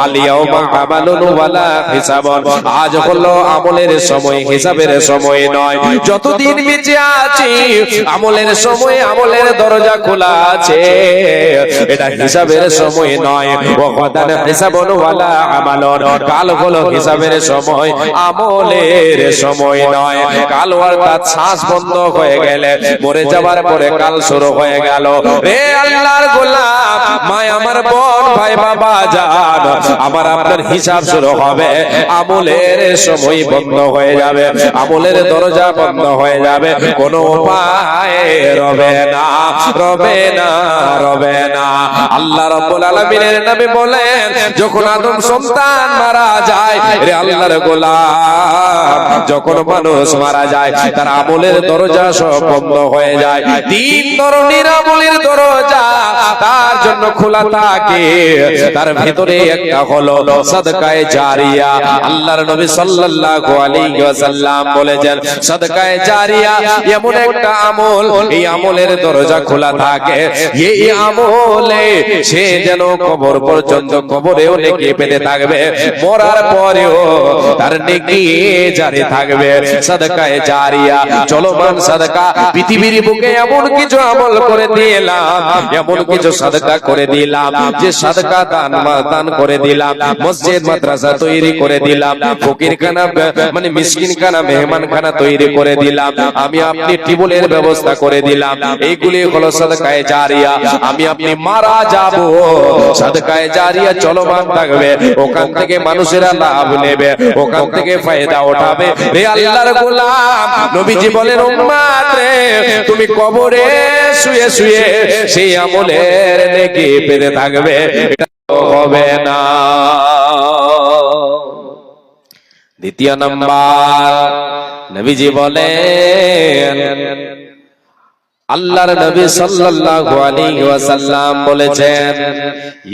আলিয়াউমা আমালুন ওয়ালা হিসাবুন। আজ হলো আমলের সময়, হিসাবের সময় নয়। যতদিন বেঁচে আছি আমলের সময়, আমলের দরজা খোলা আছে, এটা হিসাবের সময় নয়। ওয়াদান হিসাবুন ওয়ালা আমালুন, কাল হলো হিসাবের সময়, আমলের সময় নয়। কাল অর্থাৎ শ্বাস বন্ধ হয়ে গেলে, মরে যাবার পরে কাল শুরু হয়ে গেল। হে আল্লাহর গোলাম, মা আমার বোন ভাই সময় বাবা যান আমার আপনার হিসাব শুরু হবে, আমলের সময় বন্ধ হয়ে যাবে, আমলের দরজা বন্ধ হয়ে যাবে, কোনো উপায় রবে না, রবে না, রবে না। আল্লাহ রাব্বুল আলামিনের নবী বলেন, যখন আদম সন্তান মারা যায়, রে আল্লাহর গোলাম, যখন মানুষ মারা যায় তার আমলের দরজা সব বন্ধ হয়ে যায়। তিন ধরনের আমলের দরজা তার জন্য খোলা থাকে, তার ভিতরে একটা হলো সাদকায়ে জারিয়া। আল্লাহর নবী সাল্লাল্লাহু আলাইহি ওয়াসাল্লাম বলেছেন, সাদকায়ে জারিয়া এমন একটা আমল, এই আমলের দরজা খোলা থাকে, এই আমলে সে যেন কবর পর্যন্ত, কবরেও নেকি পেতে থাকবে, মরার পরেও তার নেকি জারি থাকবে। সাদকায়ে জারিয়া, চলমান সাদকা। পৃথিবীর বুকে এমন কিছু আমল করে দিলাম, এমন কিছু সাদকা করে দিলাম, যে সাদকা দান করে দিলাম, মসজিদ মাদ্রাসা তৈরি করে দিলাম, ফকিরখানা মানে মিসকিনখানা, মেহমানখানা তৈরি করে দিলাম, আমি আপনি টিউবওয়েলের ব্যবস্থা করে দিলাম। এইগুলি হলো সাদকায়ে জারিয়া। আমি আপনি মারা যাব, সাদকায়ে জারিয়া চলমান থাকবে, ওখান থেকে মানুষেরা লাভ নেবে, ওখান থেকে ফায়দা উঠাবে। রে আল্লাহর গোলাম, নবীজি বলেন, উম্মত রে, তুমি কবরে শুয়ে শুয়ে সেই আমলের নেকি পেতে থাকবে, এটা হবে না। দ্বিতীয় নাম্বার, নবীজি বলেন, আল্লাহর নবী সাল্লাল্লাহু আলাইহি ওয়াসাল্লাম বলেছেন,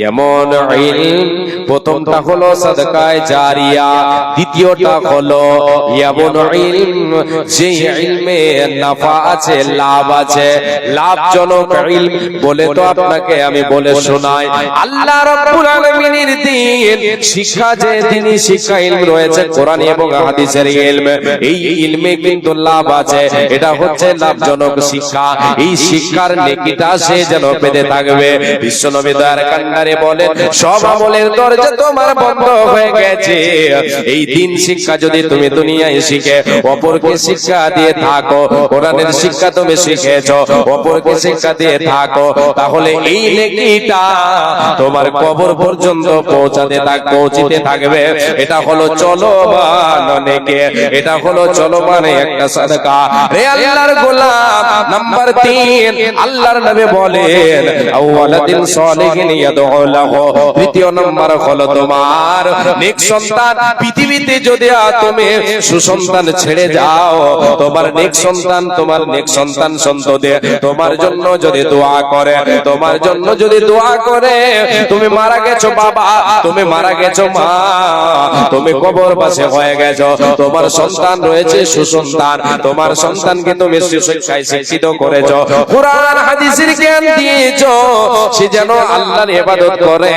এমন ইলম, প্রথমটা হলো সাদকায়ে জারিয়া, দ্বিতীয়টা হলো এমন ইলম যে ইলমে নাফা আছে, লাভ আছে, লাভজনক ইলম। বলে তো আপনাকে আমি বলে শোনাই, আল্লাহ রাব্বুল আলামিনের দ্বীন শিক্ষা, যে দ্বীনি শিক্ষা ইলম রয়েছে, কোরআন এবং হাদিসের ইলম, এই ইলমে কিন্তু লাভ আছে, এটা হচ্ছে লাভজনক শিক্ষা। এই শিক্ষার নেকিটা সে যেন পেতে থাকবে। বিশ্বনবী দয়ার কান্নারে বলেন, সব আমলের দরজা তোমার বন্ধ হয়ে গেছে, এই দিন শিক্ষা যদি তুমি দুনিয়ায় শিখে অপরকে শিক্ষা দিয়ে থাকো, কোরআনের শিক্ষা তুমি শিখেছো, অপরকে শিক্ষা দিয়ে থাকো, তাহলে এই নেকিটা তোমার কবর পর্যন্ত পৌঁছিতে থাকবে। এটা হলো চলমান নেকি, এটা হলো চলমান একটা সাদকা। রে আল্লাহর গোলাম, নাম্বার 3, আল্লাহর নবী বলেন, আওয়ালাদিন সালিহিন ইয়াদউ লাহু, তৃতীয় নাম্বার হলো তোমার নেক সন্তান। পৃথিবীতে যদি তুমি সুসন্তান ছেড়ে যাও, তোমার নেক সন্তান, তোমার নেক সন্তান সন্ততি তোমার জন্য যদি দোয়া করে, তোমার জন্য যদি দোয়া করে, তুমি মারা গেছো বাবা, তুমি মারা গেছো মা, তুমি কবরবাসী হয়ে গেছো, তোমার সন্তান রয়েছে সুসন্তান, তোমার সন্তানকে তুমি সুশিক্ষায় শিক্ষিত করেছো, কোরআন হাদিসের জ্ঞান দিয়েছো, সে যেন আল্লাহর ইবাদত করে,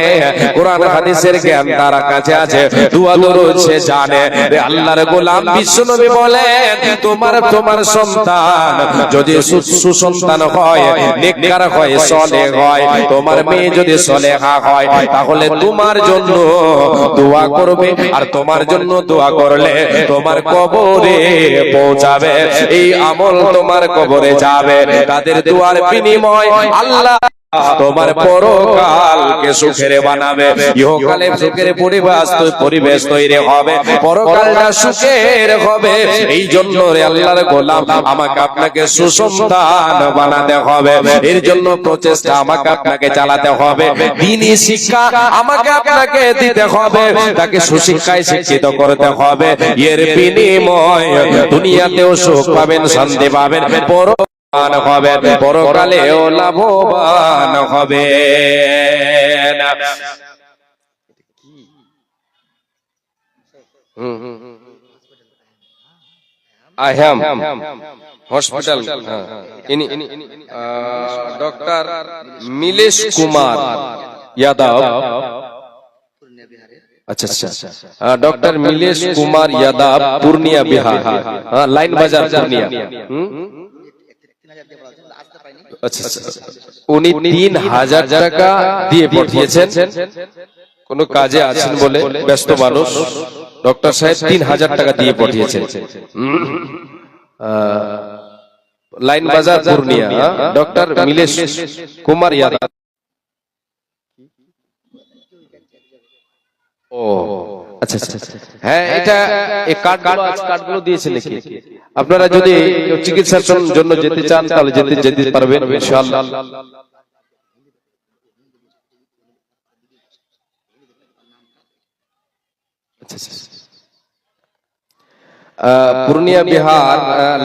কোরআন হাদিসের জ্ঞান তার কাছে আছে, দুয়া দরুদ সে জানে। আল্লাহর গোলাম বিশ্বনবী বলেন, তোমার সন্তান যদি সুসন্তান হয়, নেককার হয়, সালেহ হয়, তোমার মেয়ে যদি সালেহা হয়, তাহলে তোমার জন্য দোয়া করবে, আর তোমার জন্য দোয়া করলে তোমার কবরে পৌঁছাবে, এই আমল তোমার কবরে যাবে। তাদের দোয়ার বিনিময় আল্লাহ তোমার পরকালকে সুখের বানাবে, ইহকালে সুখের পরিবেশ তৈরি হবে, পরকালটা সুখের হবে। এই জন্য রে আল্লাহর গোলাম, আমাকে আপনাকে সুসন্তান বানাতে হবে, এর জন্য প্রচেষ্টা আমাকে আপনাকে চালাতে হবে, দ্বীনি শিক্ষা আমাকে আপনাকে দিতে হবে, তাকে সুশিক্ষায় শিক্ষিত করতে হবে, এর বিনিময় দুনিয়াতেও সুখ পাবেন, শান্তি পাবেন, হবে, পরকালেও লাভবান হবে। আহম হসপিটাল, ডক্টর মিলেশ কুমার যাদব, আচ্ছা আচ্ছা, ডক্টর মিলেশ কুমার যাদব, পূর্ণিয়া বিহার, লাইন বাজার পূর্ণিয়া। আচ্ছা, উনি 3000 টাকা দিয়ে পাঠিয়েছেন, কোন কাজে আছেন বলে, ব্যস্ত মানুষ, ডক্টর সাহেব 3000 টাকা দিয়ে পাঠিয়েছেন, লাইন বাজার পূর্ণিয়া, ডক্টর মিলেশ কুমার যাদব। ও আচ্ছা আচ্ছা, হ্যাঁ এটা এই কার্ডগুলো দিয়েছে নাকি? আপনারা যদি কেউ চিকিৎসার জন্য যেতে চান তাহলে যেতে পারবেন ইনশাআল্লাহ। पूर्णिया बिहार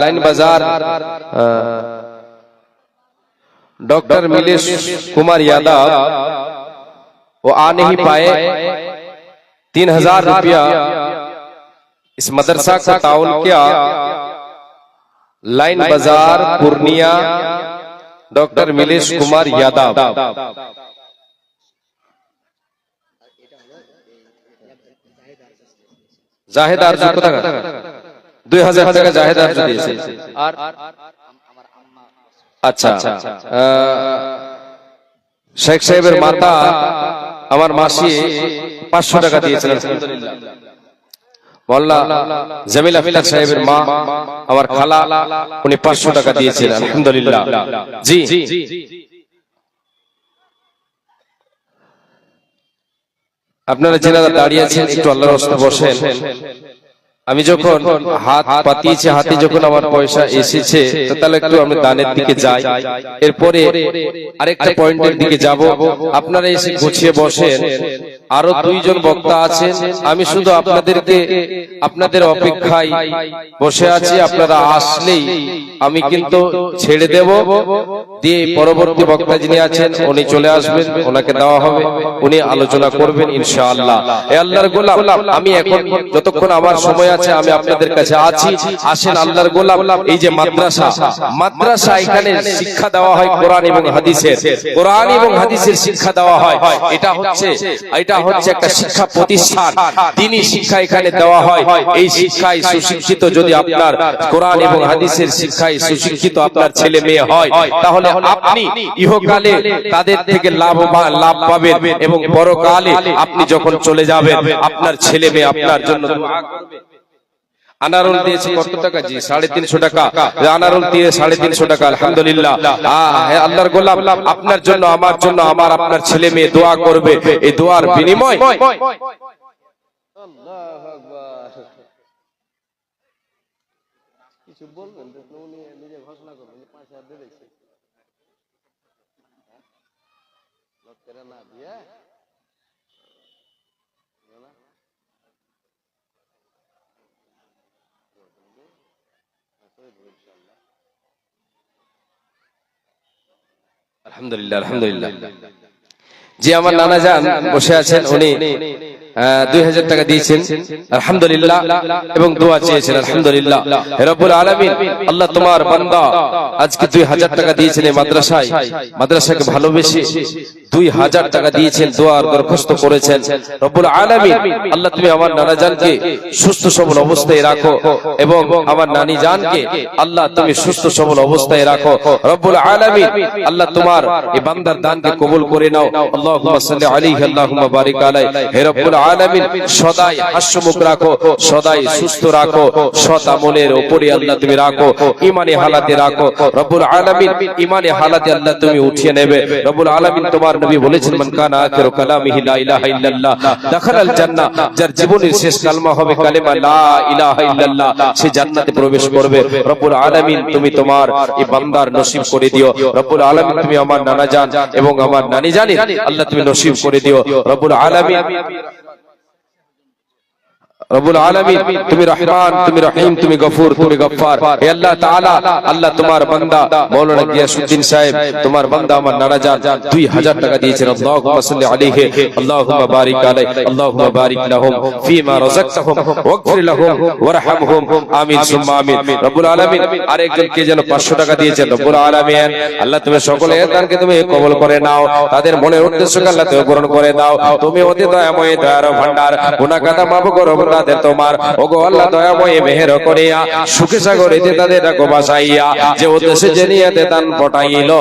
लाइन बाजार डॉक्टर मिलेश कुमार यादव वो आ नहीं पाए, 3000 रुपया इस मदरसा का ताउन किया। लाइन बाजार पूर्णिया डॉक्टर मिलेश कुमार यादव। জাহেদ আরজু কত টাকা? 2000 টাকা জাহেদ আরজু দিয়েছে। আর আচ্ছা শেখ সাহেবের মাতা আমার মাসি 500 টাকা দিয়েছেন আলহামদুলিল্লাহ। মোল্লা জামিল আফতার সাহেবের মা আমার খালা উনি 500 টাকা দিয়েছেন আলহামদুলিল্লাহ। জি আপনারা যারা দাঁড়িয়ে আছেন একটু আল্লাহর রাস্তায় বসেন। আমি যখন হাত পাতিয়েছি, হাতে যখন আমার পয়সা এসেছে তাহলে একটু আমি দানের দিকে যাই, এরপরে আরেকটা পয়েন্টের দিকে যাব। আপনারা এসে গুছিয়ে বসেন। আরো 2 জন বক্তা আছেন, আমি শুধু আপনাদেরকে আপনাদের অপেক্ষায় বসে আছি। আপনারা আসলেই আমি কিন্তু ছেড়ে দেব, দিয়ে পরবর্তী বক্তা যিনি আছেন উনি চলে আসবেন, ওনাকে দেওয়া হবে, উনি আলোচনা করবেন ইনশাআল্লাহ। এ আল্লাহর গোলাম, আমি এখন যতক্ষণ আমার সময় আছে আমি আপনাদের কাছে আছি। আসেন আল্লাহর গোলাম, এই যে মাদ্রাসা এখানে শিক্ষা দেওয়া হয় কোরআন এবং হাদিসের, কোরআন এবং হাদিসের শিক্ষা দেওয়া হয়। এটা হচ্ছে একটা শিক্ষা প্রতিষ্ঠান, দ্বীনি শিক্ষা এখানে দেওয়া হয়। এই শিক্ষায় সুশিক্ষিত যদি আপনার কোরআন এবং হাদিসের শিক্ষায় সুশিক্ষিত আপনার ছেলে মেয়ে হয়, তাহলে আপনি ইহকালে তাদের থেকে লাভ পাবেন এবং পরকালে আপনি যখন চলে যাবেন আপনার ছেলে মেয়ে আপনার জন্য দোয়া করবে। আনারুল দিয়েছে কত টাকা? জি 350 টাকা। আনারুল দিয়ে 350 টাকা আলহামদুলিল্লাহ। হে আল্লাহর গোলাম, আপনার জন্য আমার জন্য আমার আপনার ছেলে মেয়ে দোয়া করবে। এই দোয়ার বিনিময় আল্লাহু আকবার কিছু বলবেন তো উনি নিজে ঘোষণা করবেন 5000 দিয়ে দিয়েছে লোকেরা না দিয়ে আলহামদুলিল্লাহ আলহামদুলিল্লাহ। জি আমার নানা জান বসে আছেন, উনি 2000 টাকা দিয়েছেন আলহামদুলিল্লাহ এবং দোয়া চেয়েছেন আলহামদুলিল্লাহ। হে রব্বুল আলামিন, আল্লাহ তোমার বান্দা আজকে 2000 টাকা দিয়েছেন এই মাদ্রাসাকে ভালোবেসে 2000 টাকা দিয়েছেন, দোয়ার দরখাস্ত করেছেন। রব্বুল আলামিন, আল্লাহ তুমি আমার নানা জানকে সুস্থ সবল অবস্থায় রাখো এবং আমার নানি জানকে আল্লাহ তুমি সুস্থ সবল অবস্থায় রাখো। রব্বুল আলামিন, আল্লাহ তোমার এই বান্দার দানকে কবুল করে নাও। আল্লাহুম্মা সাল্লি আলাইহি আল্লাহুম্মা বারিক আলাইহি। হে রব্বুল আলামিন, সদাই হাস্যমুখ রাখো, সদাই সুস্থ রাখো, সৎ আমলের উপরে আল্লাহ তুমি রাখো, ঈমানি হালাতে রাখো। রব্বুল আলামিন, ঈমানি হালাতে আল্লাহ তুমি উঠিয়ে নেবে। রব্বুল আলামিন, তোমার নবী বলেছেন মান কানা আখিরু কালামিহি লা ইলাহা ইল্লাল্লাহ দাখালাল জান্নাহ, যার জীবনের শেষ কালমা হবে কালেমা লা ইলাহা ইল্লাল্লাহ, সে জান্নাতে প্রবেশ করবে। রব্বুল আলামিন, তুমি তোমার এই বান্দার নসিব করে দিও। রব্বুল আলামিন, তুমি আমার নানা জান এবং আমার নানি জানি আল্লাহ তুমি নসিব করে দিও। রব্বুল আলামিন, রব্বুল আলামিন, তুমি রহমান, তুমি রহিম, তুমি গফুর, তুমি গফফার। হে আল্লাহ তাআলা, আল্লাহ তোমার বান্দা মাওলানা গিয়াসউদ্দিন সাহেব, তোমার বান্দা আমার নানা জান 2000 টাকা দিয়েছেন। আল্লাহুম্মা সাল্লি আলাইহি আল্লাহুম্মা বারিক আলাইহি আল্লাহুম্মা বারিক লাহুম ফিমা রাযাকতাহুম ওয়াগফির লাহুম ওয়ারহামহুম আমিন সুম্মা আমিন। রব্বুল আলামিন, আরেকজন কে যেন 500 টাকা দিয়েছেন। রব্বুল আলামিন, আল্লাহ তুমি সকলের দানকে তুমি কবুল করে নাও, তাদের মনের উদ্দেশ্যকে আল্লাহ তুমি পূরণ করে দাও। তুমি অতি দয়াময়, দয়ার ভান্ডার, গুনাহ কাদা মাফ করো ওনাদের তোমার ওগো আল্লাহ দয়াময় মেহের করিয়া সুখে সাগরেতে তাদের রাখো বাসাইয়া যে উদ্দেশ্যে যে নিয়তে দান পটাইল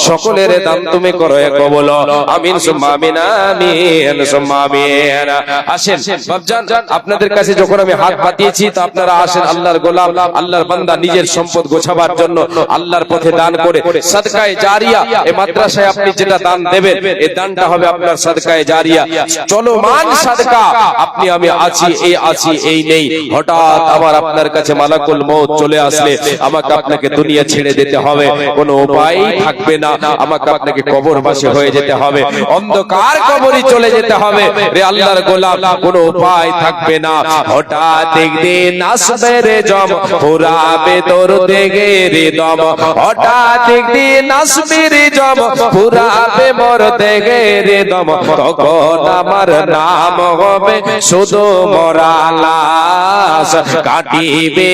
সকলের দান তুমি করো কবুল আমিন সুম্মা আমিন আমিন সুম্মা আমিন। আসেন বাপজান, আপনাদের কাছে যখন আমি হাত পাতিয়েছি তো আপনারা আসেন, আল্লাহর গোলাম আল্লাহর বান্দা নিজের সম্পদ গোছাবার জন্য আল্লাহর পথে দান করে সাদকায়ে জারিয়া এই মাদ্রাসায় আপনি যেটা দান দেবেন এই দানটা হবে আপনার সাদকায়ে জারিয়া, চলমান সাদকা। আপনি আমি আছি এই নেই, হঠাৎ আবার আপনার কাছে মালাকুল মউত চলে আসলে আমাকে আপনাকে দুনিয়া ছেড়ে দিতে হবে, কোনো উপায় থাকবে না, আমাকে আপনাকে কবরবাসী হয়ে যেতে হবে, অন্ধকার কবরে চলে যেতে হবে রে আল্লাহর গোলাম, কোনো উপায় থাকবে না। হঠাৎ একদিন আসবে রে জম পুরাবে তোর দেগে রে দম, হঠাৎ একদিন আসবে রে জম পুরাবে মোর দেগে রে দম, তখন আমার নাম হবে শুধু মরা লাশ, কাটিবে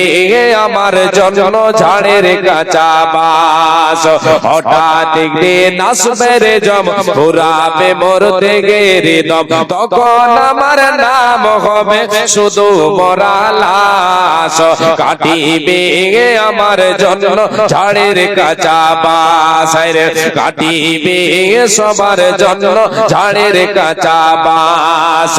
আমার জন্য ঝাড়ের কাঁচা বাস। হঠাৎ একদিন আসবে রে জম পুরাবে মোর দেগে রে দম, তখন আমার নাম হবে শুধু মরা লাশ, কাটিবে আমার জন্য ঝাড়ের কাঁচা বাস, কাটিবে সবার জন্য ঝাড়ের কাঁচা বাস।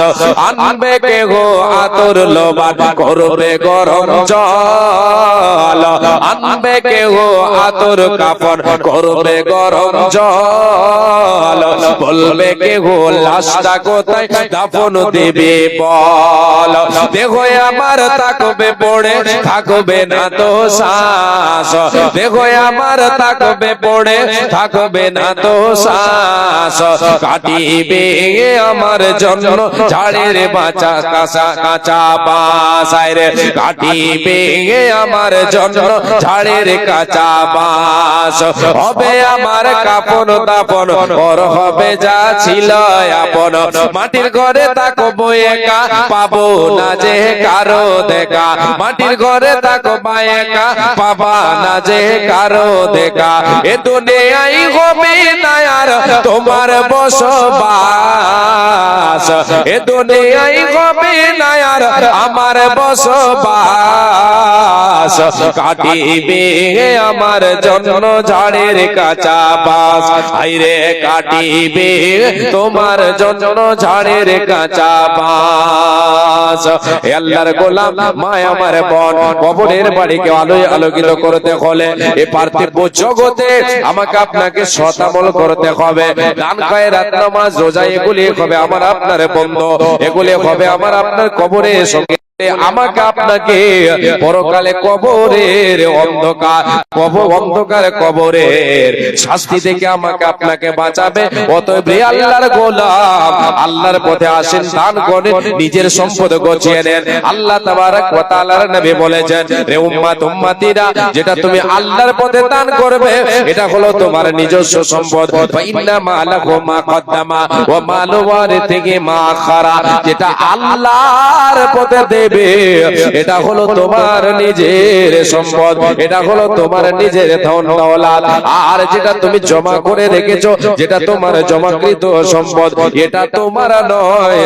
আনবে কে গো আতর লোবান করবে গরম জল, আনবে কে গো আতর কাপড় করবে গরম জল, বলবে কে গো লাশটা কোথায় দাফন দেবে বল, দেখো আমার তাকবে পড়ে থাকবে না তো শ্বাস, দেখো আমার তাকবে পড়ে থাকবে না তো শ্বাস, কাটিবে আমার জন্য ঝাড়ের বাঁচা কাঁচা বাস, কাটিবে আমার জন্য ঝাড়ের কাঁচা বাস। হবে আমার কাপন দাপন ওর হবে যা ছিল আপন, মাটির ঘরে তাকবো একা পাবো না যে কারো দেখা, মাটির ঘরে তাকবো একা পাবা না যে কারো দেখা, এ দুনিয়ায় হবে না আর তোমার বসবাস, এ দুনিয়ায় হবে না আর আমার বসবাস, কাটিবে আমার জন্য ঝাড়ের কাঁচা বাস, আইরে কাটিবে তোমার জন্য ঝাড়ের কাঁচা বাস। হে আল্লাহর গোলাম মায় আমার বোন কবরের বাড়িকে আলোয় আলোকিত করতে হলে এ পার্থিব জগতে আমাকে আপনাকে সৎ আমল করতে হবে, দান খয়রাত নামাজ রোজা এগুলি হবে আমার আপনার বন্ধ, এগুলি হবে আমার আপনার কবরের সঙ্গে আমাকে আপনাকে পরকালে কবরের অন্ধকার কবরের শাস্তি থেকে আমাকে আপনাকে বাঁচাবে। অতএব আল্লাহর গোলাম আল্লাহর পথে আসেন, দান করেন, নিজের সম্পদ গছিয়ে নেন। আল্লাহ তাবারক ওয়া তাআলার নবী বলেছেন, রে উম্মতিরা যেটা তুমি আল্লাহর পথে দান করবে এটা হলো তোমার নিজস্ব সম্পদ, ইন্না মালাহু মা কদ্দামা ওয়া মালু ওয়ারিথিহি মা আখারা, যেটা আল্লাহর পথে এটা হলো তোমার নিজের সম্পদ, এটা হলো তোমার নিজের ধন দৌলত, আর যেটা তুমি জমা করে রেখেছো যেটা তোমার জমাকৃত সম্পদ এটা তোমার নয়,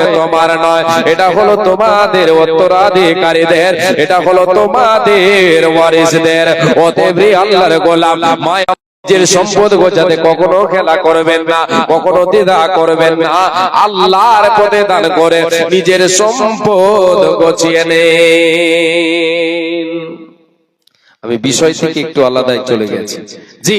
এটা হলো তোমাদের উত্তরাধিকারীদের, এটা হলো তোমাদের ওয়ারিসদের। অতএব আল্লাহর গোলাম মায়া নিজের সম্পদ গোছাতে কখনো খেলা করবেন না, কখনো দ্বিধা করবেন না, আল্লাহর পথে দান করে নিজের সম্পদ গোছিয়ে নেন। আমি বিষয় থেকে একটু আলাদাই চলে গেছি, জি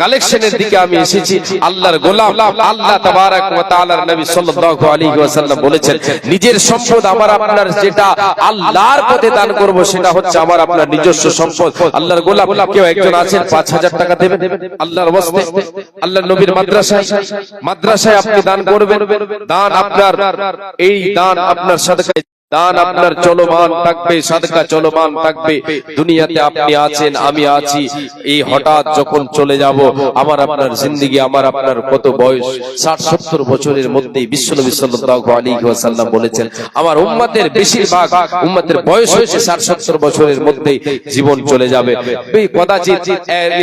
কালেকশনের দিকে আমি এসেছি। আল্লাহর গোলাম আল্লাহ তাবারক ওয়া তাআলার নবী সাল্লাল্লাহু আলাইহি ওয়াসাল্লাম বলেছেন, নিজের সম্পদ আমার আপনার যেটা আল্লাহর পথে দান করব সেটা হচ্ছে আমার আপনার নিজস্ব সম্পদ। আল্লাহর গোলাম কেউ একজন আছেন 5000 টাকা দেবেন আল্লাহর ওয়াস্তে, আল্লাহর নবীর মাদ্রাসায় আপনি দান করবেন, দান আপনার এই দান আপনার সাদকা দান আপনার চলমান থাকবে, সাদকা চলমান থাকবে। দুনিয়াতে আপনি আছেন, আমি আছি, এই হঠাৎ যখন চলে যাব আমার আপনার জিন্দেগি, আমার আপনার কত বয়স 60-70 বছরের মধ্যে বিশ্বনবী সাল্লাল্লাহু আলাইহি ওয়াসাল্লাম বলেছেন আমার উম্মতের বেশিরভাগ উম্মতের বয়স হয়েছে 60-70 বছরের মধ্যে জীবন চলে যাবে। এই কদাচিৎ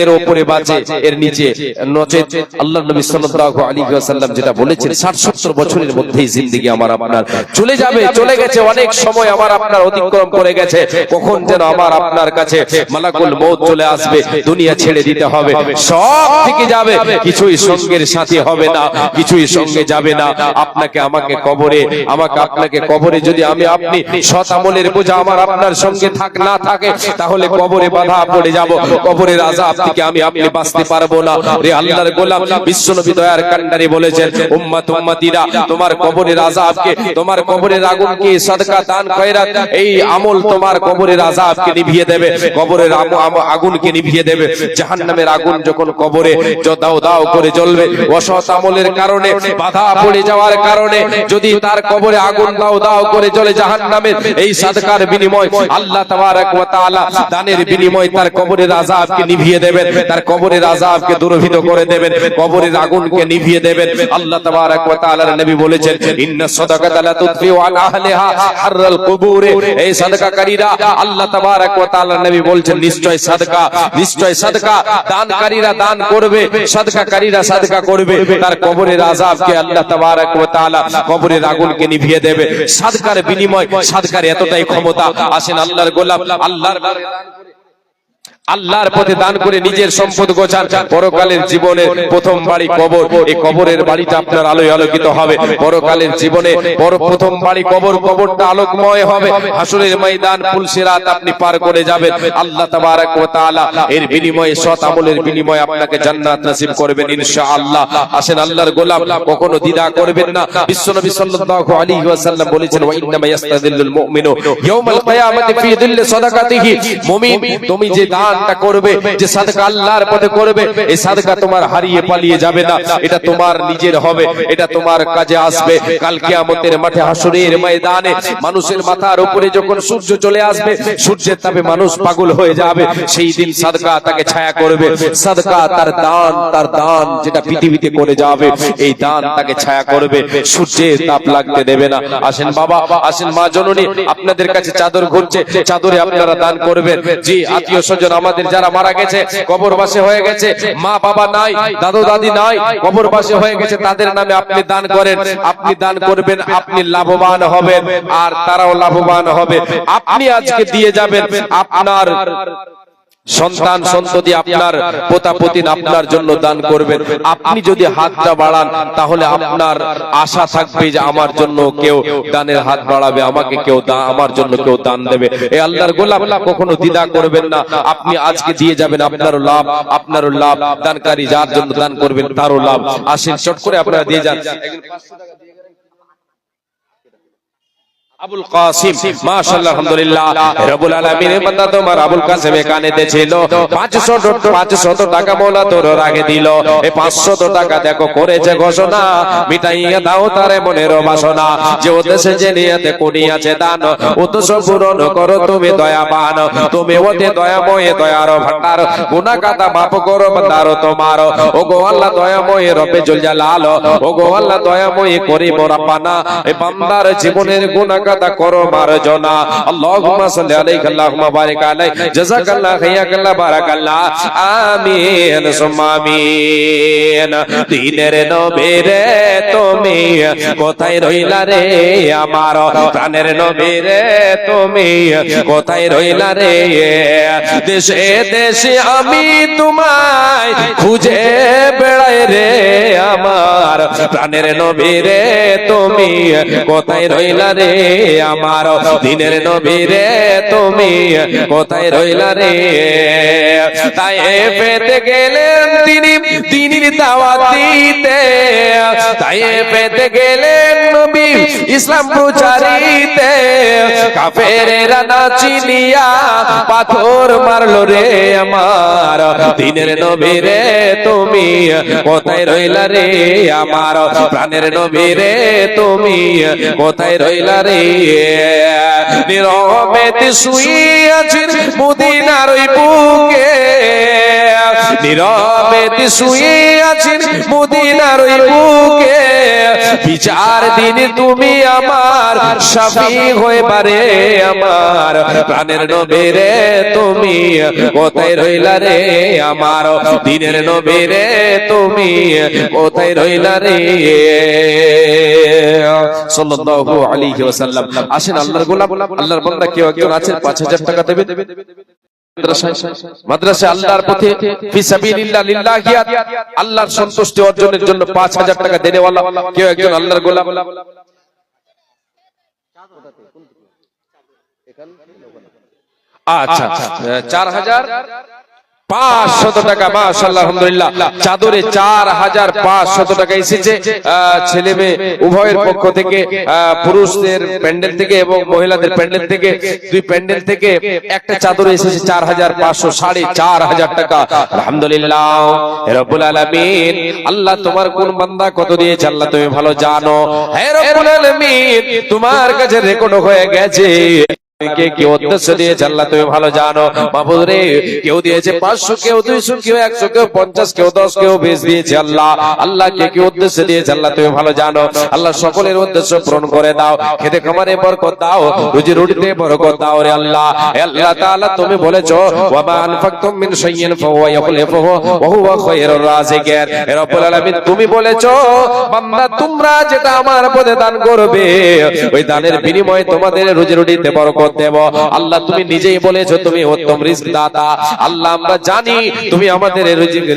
এর উপরে বাঁচে, এর নিচে নচেত আল্লাহর নবী সাল্লাল্লাহু আলাইহি ওয়াসাল্লাম যেটা বলেছেন 60-70 বছরের মধ্যেই জিন্দেগি আমার আপনার চলে যাবে, চলে গেছে। অনেক সময় আমার আপনার অতিক্রম করে গেছে, কখন যেন আমার আপনার কাছে মালাকুল মউত চলে আসবে, দুনিয়া ছেড়ে দিতে হবে, সব থেকে যাবে, কিছুই সঙ্গের সাথী হবে না, কিছুই সঙ্গে যাবে না। আপনাকে আমাকে কবরে, আমাকে আপনাকে কবরে যদি আমি আপনি সৎ আমলের বোঝা আমার আপনার সঙ্গে না থাকে, তাহলে কবরে বাধা পড়ে যাব, কবরের আযাব থেকে আমি আপনি বাঁচতে পারবো না। রে আল্লাহর গোলাম, বিশ্বনবী দয়ার কান্ডারি বলেছেন, উম্মত উম্মতিরা, তোমার কবরের আযাবকে, তোমার কবরের আগুনকে সাদকা দান খয়রাত, এই আমল তোমার কবরের আযাবকে নিভিয়ে দেবে, কবরের আগুনকে নিভিয়ে দেবে। জাহান্নামের আগুন যখন কবরে দাও দাও করে জ্বলবে, অসৎ আমলের কারণে বাধা পড়ে যাওয়ার কারণে যদি তার কবরে আগুন দাও দাও করে জ্বলে জাহান্নামের, এই সাদকার বিনিময় আল্লাহ তাবারক ওয়া তাআলা দানের বিনিময় তার কবরের আযাবকে নিভিয়ে দেবেন, তার কবরের আযাবকে দূরীভূত করে দেবেন, কবরের আগুনকে নিভিয়ে দেবেন। আল্লাহ তাবারক ওয়া তাআলার নবী বলেছেন, ইন্নাস সাদাকাতা লা তুতফিউ আন আহলিহা হাররাল কুবুর, এই সাদকাকারীরা, আল্লাহ তাবারক ওয়া তাআলার নবী বলেছেন, নিশ্চয় সাদকা, নিশ্চয় সাদকা দানকারীরা দান করবে, সাদকাকারীরা সাদকা করবে, তার কবরের আযাবকে আল্লাহ তাবারক ওয়া তাআলা কবরের আগুনকে নিভিয়ে দেবে। সাদকার বিনিময়, সাদকার এতটাই ক্ষমতা। আসেন আল্লাহর গোলাম, আল্লাহর পথে দান করে নিজের সম্পদ গোছান, পরকালের জীবনের প্রথম বাড়ি কবর, এই কবরের বাড়িটা আপনার আলোয় আলোকিত হবে। পরকালের জীবনে প্রথম বাড়ি কবর, কবরটা আলোকময় হবে, হাসরের ময়দান পুলসিরাত আপনি পার করে যাবেন। আল্লাহ তাবারক ওয়া তাআলা এর বিনিময়ে, সৎ আমলের বিনিময়ে আপনাকে জান্নাত নসিব করবেন ইনশাআল্লাহ। আসেন আল্লাহর গোলাম, কখনো দ্বিধা করবেন না। বিশ্বনবী সাল্লাল্লাহু আলাইহি ওয়াসাল্লাম বলেছেন, ওয়া ইন্নামা ইয়াস্তাদিল্লুল মুমিনু ইয়াওমাল কিয়ামাতি ফি দিল্লি সাদাকাতিহি, মুমিন তুমি যে দানটা করবে, যে সাদকা আল্লাহর পথে করবে, এই সাদকা তোমার হারিয়ে পালিয়ে যাবে না, এটা তোমার নিজের হবে, এটা তোমার কাজে আসবে। কাল কিয়ামতের মাঠে হাসরের ময়দানে মানুষের মাথার উপরে যখন সূর্য চলে আসবে, সূর্যের তাপে মানুষ পাগল হয়ে যাবে, সেই দিন সাদকা তাকে ছায়া করবে, সাদকা তার দান যেটা পৃথিবীতে করে যাবে, এই দান তাকে ছায়া করবে, সূর্যের তাপ লাগতে দেবে না। আসেন বাবা, আসেন মা জননী, আপনাদের কাছে চাদর ঘুরছে, চাদরে আপনারা দান করবেন। জি আত্মীয় স্বজন আমাদের যারা মারা গেছে, কবরবাসী হয়ে গেছে, মা বাবা নাই, দাদু দাদি নাই, কবরবাসী হয়ে গেছে, তাদের নামে আপনি দান করেন, আপনি দান করবেন, আপনি লাভবান হবেন আর তারাও লাভবান হবে। আপনি আজকে দিয়ে যাবেন, আপনার সন্তান সন্ততি, আপনার পোতা পতিন আপনার জন্য দান করবেন। আপনি যদি হাতটা বাড়ান, তাহলে আপনার আশা থাকবে যে আমার জন্য কেউ দানের হাত বাড়াবে, আমাকে কেউ আমার জন্য কেউ দান দেবে। এই আল্লাহর গোলাম, কখনো দ্বিধা করবেন না, আপনি আজকে দিয়ে যাবেন, আপনারও লাভ, আপনারও লাভ, দানকারী যার জন্য দান করবেন তারও লাভ। আসেন চট করে আপনারা দিয়ে যান। আবুল কাসিম, মাশাআল্লাহ, আলহামদুলিল্লাহ, রব্বুল আলামিনের বান্দা তোমার আবুল কাসিম এখানে দিয়েছিল 500 টাকা মওলা তোর আগে দিল, এই 500 টাকা দেখো করেছে ঘোষণা, মিটাইয়া দাও তারে মনের বাসনা, যে উদ্দেশ্যে যে নিয়তে করিয়াছে দান, উদ্দেশ্য পূরণ করো তুমি দয়াবান, তুমি ওতে দয়াময় দয়ার ভান্ডার, গুনাহ কাটা মাফ করো বান্দার তোমার, ওগো আল্লাহ দয়াময় রব্বে জুল জালাল, ওগো আল্লাহ দয়াময় করিম রাব্বানা, এই বান্দার জীবনের গুনাহ করো মার্জনা। আল্লাহুম্মা সাল্লি আলাইহি আল্লাহুম্মা বারিক আলাইহি, জাযাকাল্লাহু খাইরাকাল্লাহ বারাকাল্লাহ, আমিন সুম্মা আমিন। দিনের নবী রে তুমি কোথায় রইলা রে আমার, প্রাণের নবী রে তুমি কোথায় রইলা রে, দেশে দেশে আমি তোমায় খুঁজে বেড়াই রে আমার, প্রাণের নবী রে তুমি কোথায় রইলা রে আমার, দিনের নবী রে তুমি কোথায় রইলা রে। তাই পেতে গেলেন তিনি দিনের দাওয়াত দিতে, তাই পেতে গেলেন নবী ইসলাম প্রচারিতে, কাফেরেরা না চিনিয়া পাথর মারলো রে আমার, দিনের নবী রে তুমি কোথায় রইলা রে আমার, প্রাণের নবী রে তুমি কোথায় রইলা রে। নীরবেতে শুইয়াছেন মদিনার ওই বুকে, নীরবেতে শুইয়াছেন মদিনার ওই বুকে, বিচার দিন তুমি আমার শাফি হয়ে পারে আমার, প্রাণের নবী রে তুমি কোথায় রইলা রে আমার, দিনের নবী রে তুমি কোথায় রইলা রে। সাল্লাল্লাহু আলাইহি ওয়াসাল্লাম। আসেন আল্লাহর গোলাম, আল্লাহর বান্দা কেউ একজন আছেন 5000 টাকা দেবে মাদ্রাসায় আল্লাহর পথে ফি সাবিলিল্লাহ লিল্লাহিয়াত আল্লাহর সন্তুষ্টি অর্জনের জন্য 5000 টাকা দেনেওয়ালা কেউ একজন আল্লাহর গোলাম। আচ্ছা 4500 টাকা মাশাআল্লাহ আলহামদুলিল্লাহ। চাদরে 4500 টাকা এসেছে ছেলে মেয়ে উভয়ের পক্ষ থেকে, পুরুষদের প্যান্ডেল থেকে এবং মহিলাদের প্যান্ডেল থেকে, দুই প্যান্ডেল থেকে একটা চাদরে এসেছে 4500, 4500 টাকা আলহামদুলিল্লাহ রব্বুল আলামিন। আল্লাহ তোমার কোন বান্দা কত দিয়েছে আল্লাহ তুমি ভালো জানো। হে রব্বুল আলামিন তোমার কাছে রেকর্ড হয়ে গেছে কে কি উদ্দেশ্য দিয়েছে আল্লাহ তুমি ভালো জানো। মাহবুব রে কেউ দিয়েছে 500, কেউ 200, কেউ 100, কেউ 50, কেউ 10, কেউ 20 দিয়েছে আল্লাহ। আল্লাহ কে কি উদ্দেশ্য দিয়েছে আল্লাহ তুমি ভালো জানো। আল্লাহ সকলের উদ্দেশ্য পূরণ করে দাও, খেতে খামারে বরকত দাও, রুজি রুটিতে বরকত দাও রে আল্লাহ। হে আল্লাহ তাআলা তুমি বলেছো ওয়া মা আনফাকতুম মিন শাইইন ফাহুয়া ইখলিফুহু ওয়া হুয়া খায়রুর রাযিকিন। হে রব্বুল আলামিন তুমি বলেছো বান্দা তোমরা যেটা আমার পথে দান করবে ওই দানের বিনিময়ে তোমাদের রুজি রুটিতে বরকত দেব। আল্লাহ তুমি নিজেই বলেছো তুমি উত্তম রিজক দাতা। আল্লাহ আমরা জানি তুমি আমাদের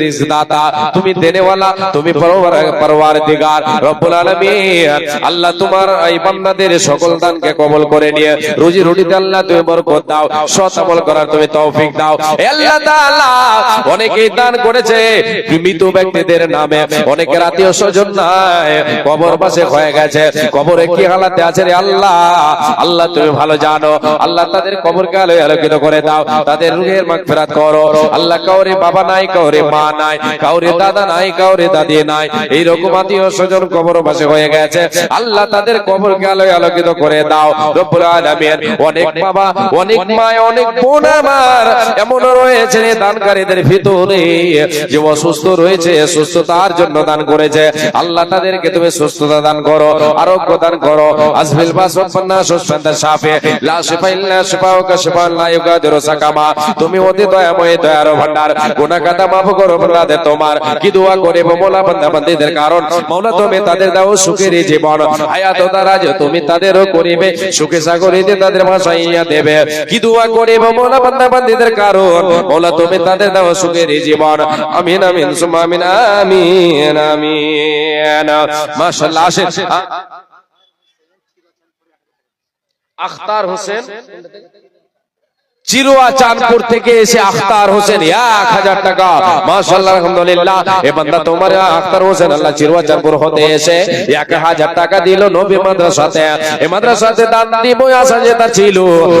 রিজক দাতা, তুমি দেনেওয়ালা, তুমি পরওয়ারদিগার রব্বুল আলামিন। আল্লাহ তোমার এই বান্দাদের সকল দানকে কবুল করে নিয়ে রুজি রুটিতে আল্লাহ তুমি বরকত দাও, সৎ আমল করার তুমি তৌফিক দাও। হে আল্লাহ তাআলা অনেকেই দান করেছে মৃত ব্যক্তিদের নামে, অনেকের আত্মীয় স্বজন নাই, কবর পাশে হয়ে গেছে, কবরে কি হালাতে আছে রে আল্লাহ। আল্লাহ তুমি ভালো জানো। আল্লাহ তাদের কবরকে আলোয় আলোকিত করে দাও, তাদের রূহের মাগফিরাত করো আল্লাহ। কাউরে বাবা নাই, কাউরে মা নাই, কাউরে দাদা নাই, কাউরে দাদি নাই, এইরকম আত্মীয় স্বজন কবর পাশে হয়ে গেছে আল্লাহ তাদের কবরকে আলোয় আলোকিত করে দাও রব্বুল আলামিন। অনেক বাবা, অনেক মা, অনেক বোন আমার এমন রয়েছে দানকারীদের ভিতরে যে অসুস্থ রয়েছে, সুস্থতার জন্য দান করেছে আল্লাহ তাদেরকে তুমি সুস্থতা দান করো, আরোগ্য দান করো। আজবিল বাসফান্না সুসফান্দা শাফি লা শিফা ইল্লা শিফাউকা শিফান লা ইউগাদিরু সাকামা। তুমি অতি দয়াময়, দয়ার ভান্ডার, গুনাহ কাটা মাফ করো বান্দাদের তোমার কি দোয়া করে মোলা বান্দা বান্দীদের কারণ মাওলা তুমি তাদের দাও সুখের জীবন, হায়াত দারাজ তুমি তাদেরও করিবে সুখে সাগরিতে তাদের ভাসাইয়া দেবে। কি দোয়া করে মোলা বান্দা বান্দীদের কারণ মাওলা তুমি তাদের দাও সুখের জীবন। আমিন আমিন সুম্মা আমিন আমিন আমিন। মাশাআল্লাহ। আসেন আখতার হোসেন চিরুয়া চাঁদপুর থেকে এসে আখতার হোসেন 1000 টাকা মাশাআল্লাহ আলহামদুলিল্লাহ। এ বান্দা তোমার আখতার হোসেন আল্লাহ চিরুয়া চাঁদপুর হতে এসে 1000 টাকা দিল নবী মাদ্রাসাতে। এই মাদ্রাসাতে দান দিব আশা যেটা ছিল,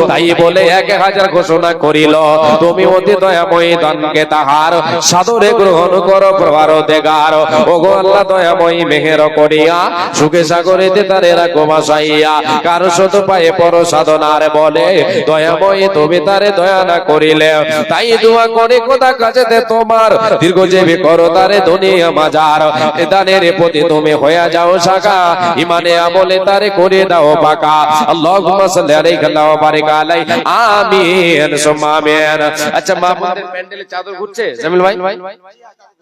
তাই বলে 1000 ঘোষণা করিল। তুমি অতি দয়াময় দানকে তাহার সাদরে গ্রহণ করো পরওয়ারদিগার। ওগো আল্লাহ দয়াময় মেহের করিয়া সুখে সাগরেতে তারে রাখো ভাসাইয়া। কারো শত পায়ে পর সাধনার বলে দয়াময় তুমি তারে দয়া না করিলে। তাই দোয়া করে খোদা কাছেতে তোমার দীর্ঘজীবী করো তারে দুনিয়া মাজার। এ দানের প্রতি তুমি হয়ে যাও সাকা, ইমানে আমলে তারে করে দাও পাকা। আল্লাহুম্মা সাল্লি আলাইহি ওয়া বারিক আলাইহি আমিন সুম্মা আমিন। আচ্ছা মা বোনদের প্যান্ডেলে চাদর ঘুরছে জামিল ভাই?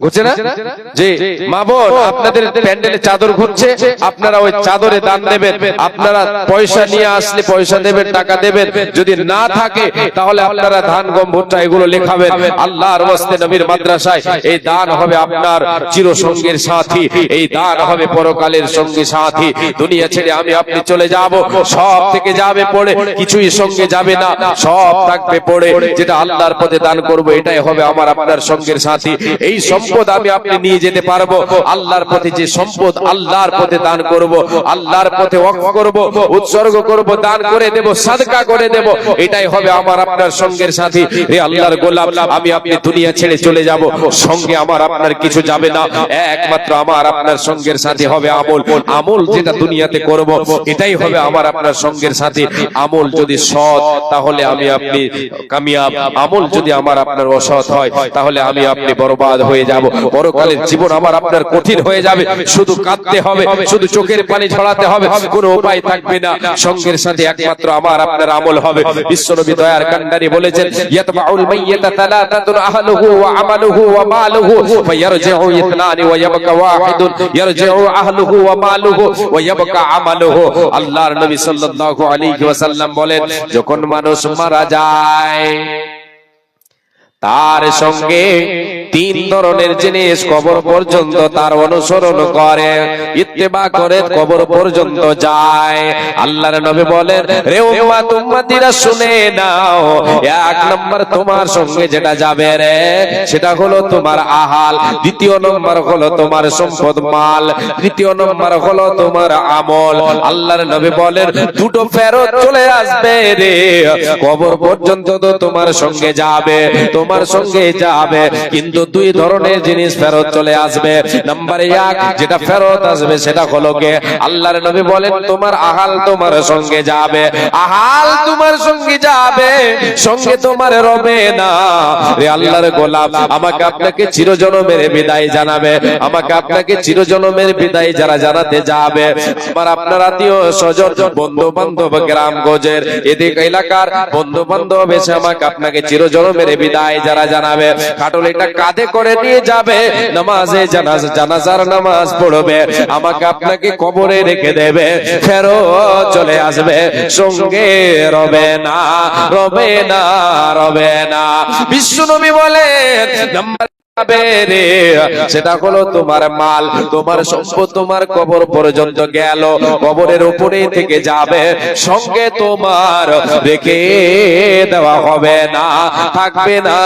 ঘুরছে না? জি মা বোন আপনাদের প্যান্ডেলে চাদর ঘুরছে, আপনারা ওই চাদরে দান দেবেন। আপনারা পয়সা নিয়ে আসলে পয়সা দেবেন, টাকা দেবেন। যদি না থাকে তাহলে আপনারা ধান গম ভুট্টা এগুলো লেখাবেন। আল্লাহর ওয়াস্তে নবীর মাদ্রাসায় এই দান হবে আপনার চির সঙ্গীর সাথী, এই দান হবে পরকালের সঙ্গী সাথী। দুনিয়া ছেড়ে আমি আপনি চলে যাব, সব থেকে যাবে পড়ে, কিছুই সঙ্গে যাবে না, সব থাকবে পড়ে। যেটা আল্লাহর পথে দান করব এটাই হবে আমার আপনার সঙ্গীর সাথী। এই সম্পদ আমি আপনি নিয়ে যেতে পারবো। আল্লাহর পথে যে সম্পদ আল্লাহর পথে দান করব, আল্লাহর পথে ওয়াকফ করব, উৎসর্গ করব, দান করে দেব, সাদকা করে দেব, এটাই হবে আমার আপনার সঙ্গের সাথী। হে আল্লাহর গোলাম আমি আপনি দুনিয়া ছেড়ে চলে যাব, সঙ্গে আমার আপনার কিছু যাবে না, একমাত্র আমার আপনার সঙ্গের সাথী হবে আমল। আমল যেটা দুনিয়াতে করব এটাই হবে আমার আপনার সঙ্গের সাথী। আমল যদি সৎ তাহলে আমি আপনি কামিয়াব, আমল যদি আমার আপনার অসৎ হয় তাহলে আমি আপনি বরবাদ হয়ে যাব। পরকালের জীবন আমার আপনার কঠিন হয়ে যাবে, শুধু কাঁদতে হবে, শুধু চোখের পানি ঝরাতে হবে, কোনো উপায় থাকবে না। সঙ্গের সাথে একমাত্র আমার আপনার আমল হবে। বিশ্বনবী দয়ার কান্না ভান্ডারী বলেছেন ইয়াতবাউল মাইয়াতা সালাতাতুন আহলুহু ওয়া আমালুহু ওয়া মালুহু ফায়ারজিউ ইসনানি ওয়া ইয়াবকা ওয়াহিদুন ইয়ারজিউ আহলুহু ওয়া মালুহু ওয়া ইয়াবকা আমালুহু। আল্লাহর নবী সাল্লাল্লাহু আলাইহি ওয়াসাল্লাম বলেন যখন মানুষ মারা যায় তার সঙ্গে তিন ধরনের জিনিস কবর পর্যন্ত তার অনুসরণ করে, ইত্তেবা করে কবর পর্যন্ত যায়। আল্লাহর নবী বলেন রে উম্মত উম্মতিরা শুনে নাও, এক নম্বর তোমার সঙ্গে যেটা যাবে রে সেটা হলো তোমার আহাল, দ্বিতীয় নম্বর হলো তোমার সম্পদ মাল, তৃতীয় নম্বর হলো তোমার আমল। আল্লাহর নবী বলেন দুটো ফেরত চলে আসবে রে, কবর পর্যন্ত তো তোমার সঙ্গে যাবে, তোমার সঙ্গে যাবে, কিন্তু দুই ধরনের জিনিস ফেরত চলে আসবে। নাম্বার এক যেটা ফেরত আসবে সেটা হলো কে, আল্লাহর নবী বলেন তোমার আহাল তোমার সঙ্গে যাবে, আহাল তোমার সঙ্গে যাবে, সঙ্গে তোমার রবে না। রে আল্লাহর গোলাম, আমাকে আপনাকে চিরজনমের বিদায় জানাবে, আমাকে আপনাকে চিরজনমের বিদায় যারা জানাতে যাবে, আমার আপনার আত্মীয় স্বজন বন্ধু বান্ধব গ্রামগঞ্জের এদিক এলাকার বন্ধু বান্ধব এসে আমাকে আপনাকে চিরজনমের বিদায় যারা জানাবে, খাটুলিটা কাঁধে করে নিয়ে যাবে, নামাজে জানাজার নামাজ পড়বে, আমাকে আপনাকে কবরে রেখে দেবে, ফেরত চলে আসবে, সঙ্গে রবে না, রবে না, রবে না। বিশ্বনবী বলেন নাম্বার সেটা হলো তোমার মাল, তোমার সম্পদ তোমার কবর পর্যন্ত গেল, কবরের উপরে থেকে যাবে, সঙ্গে তোমার রেখে দেওয়া হবে না, থাকবে না,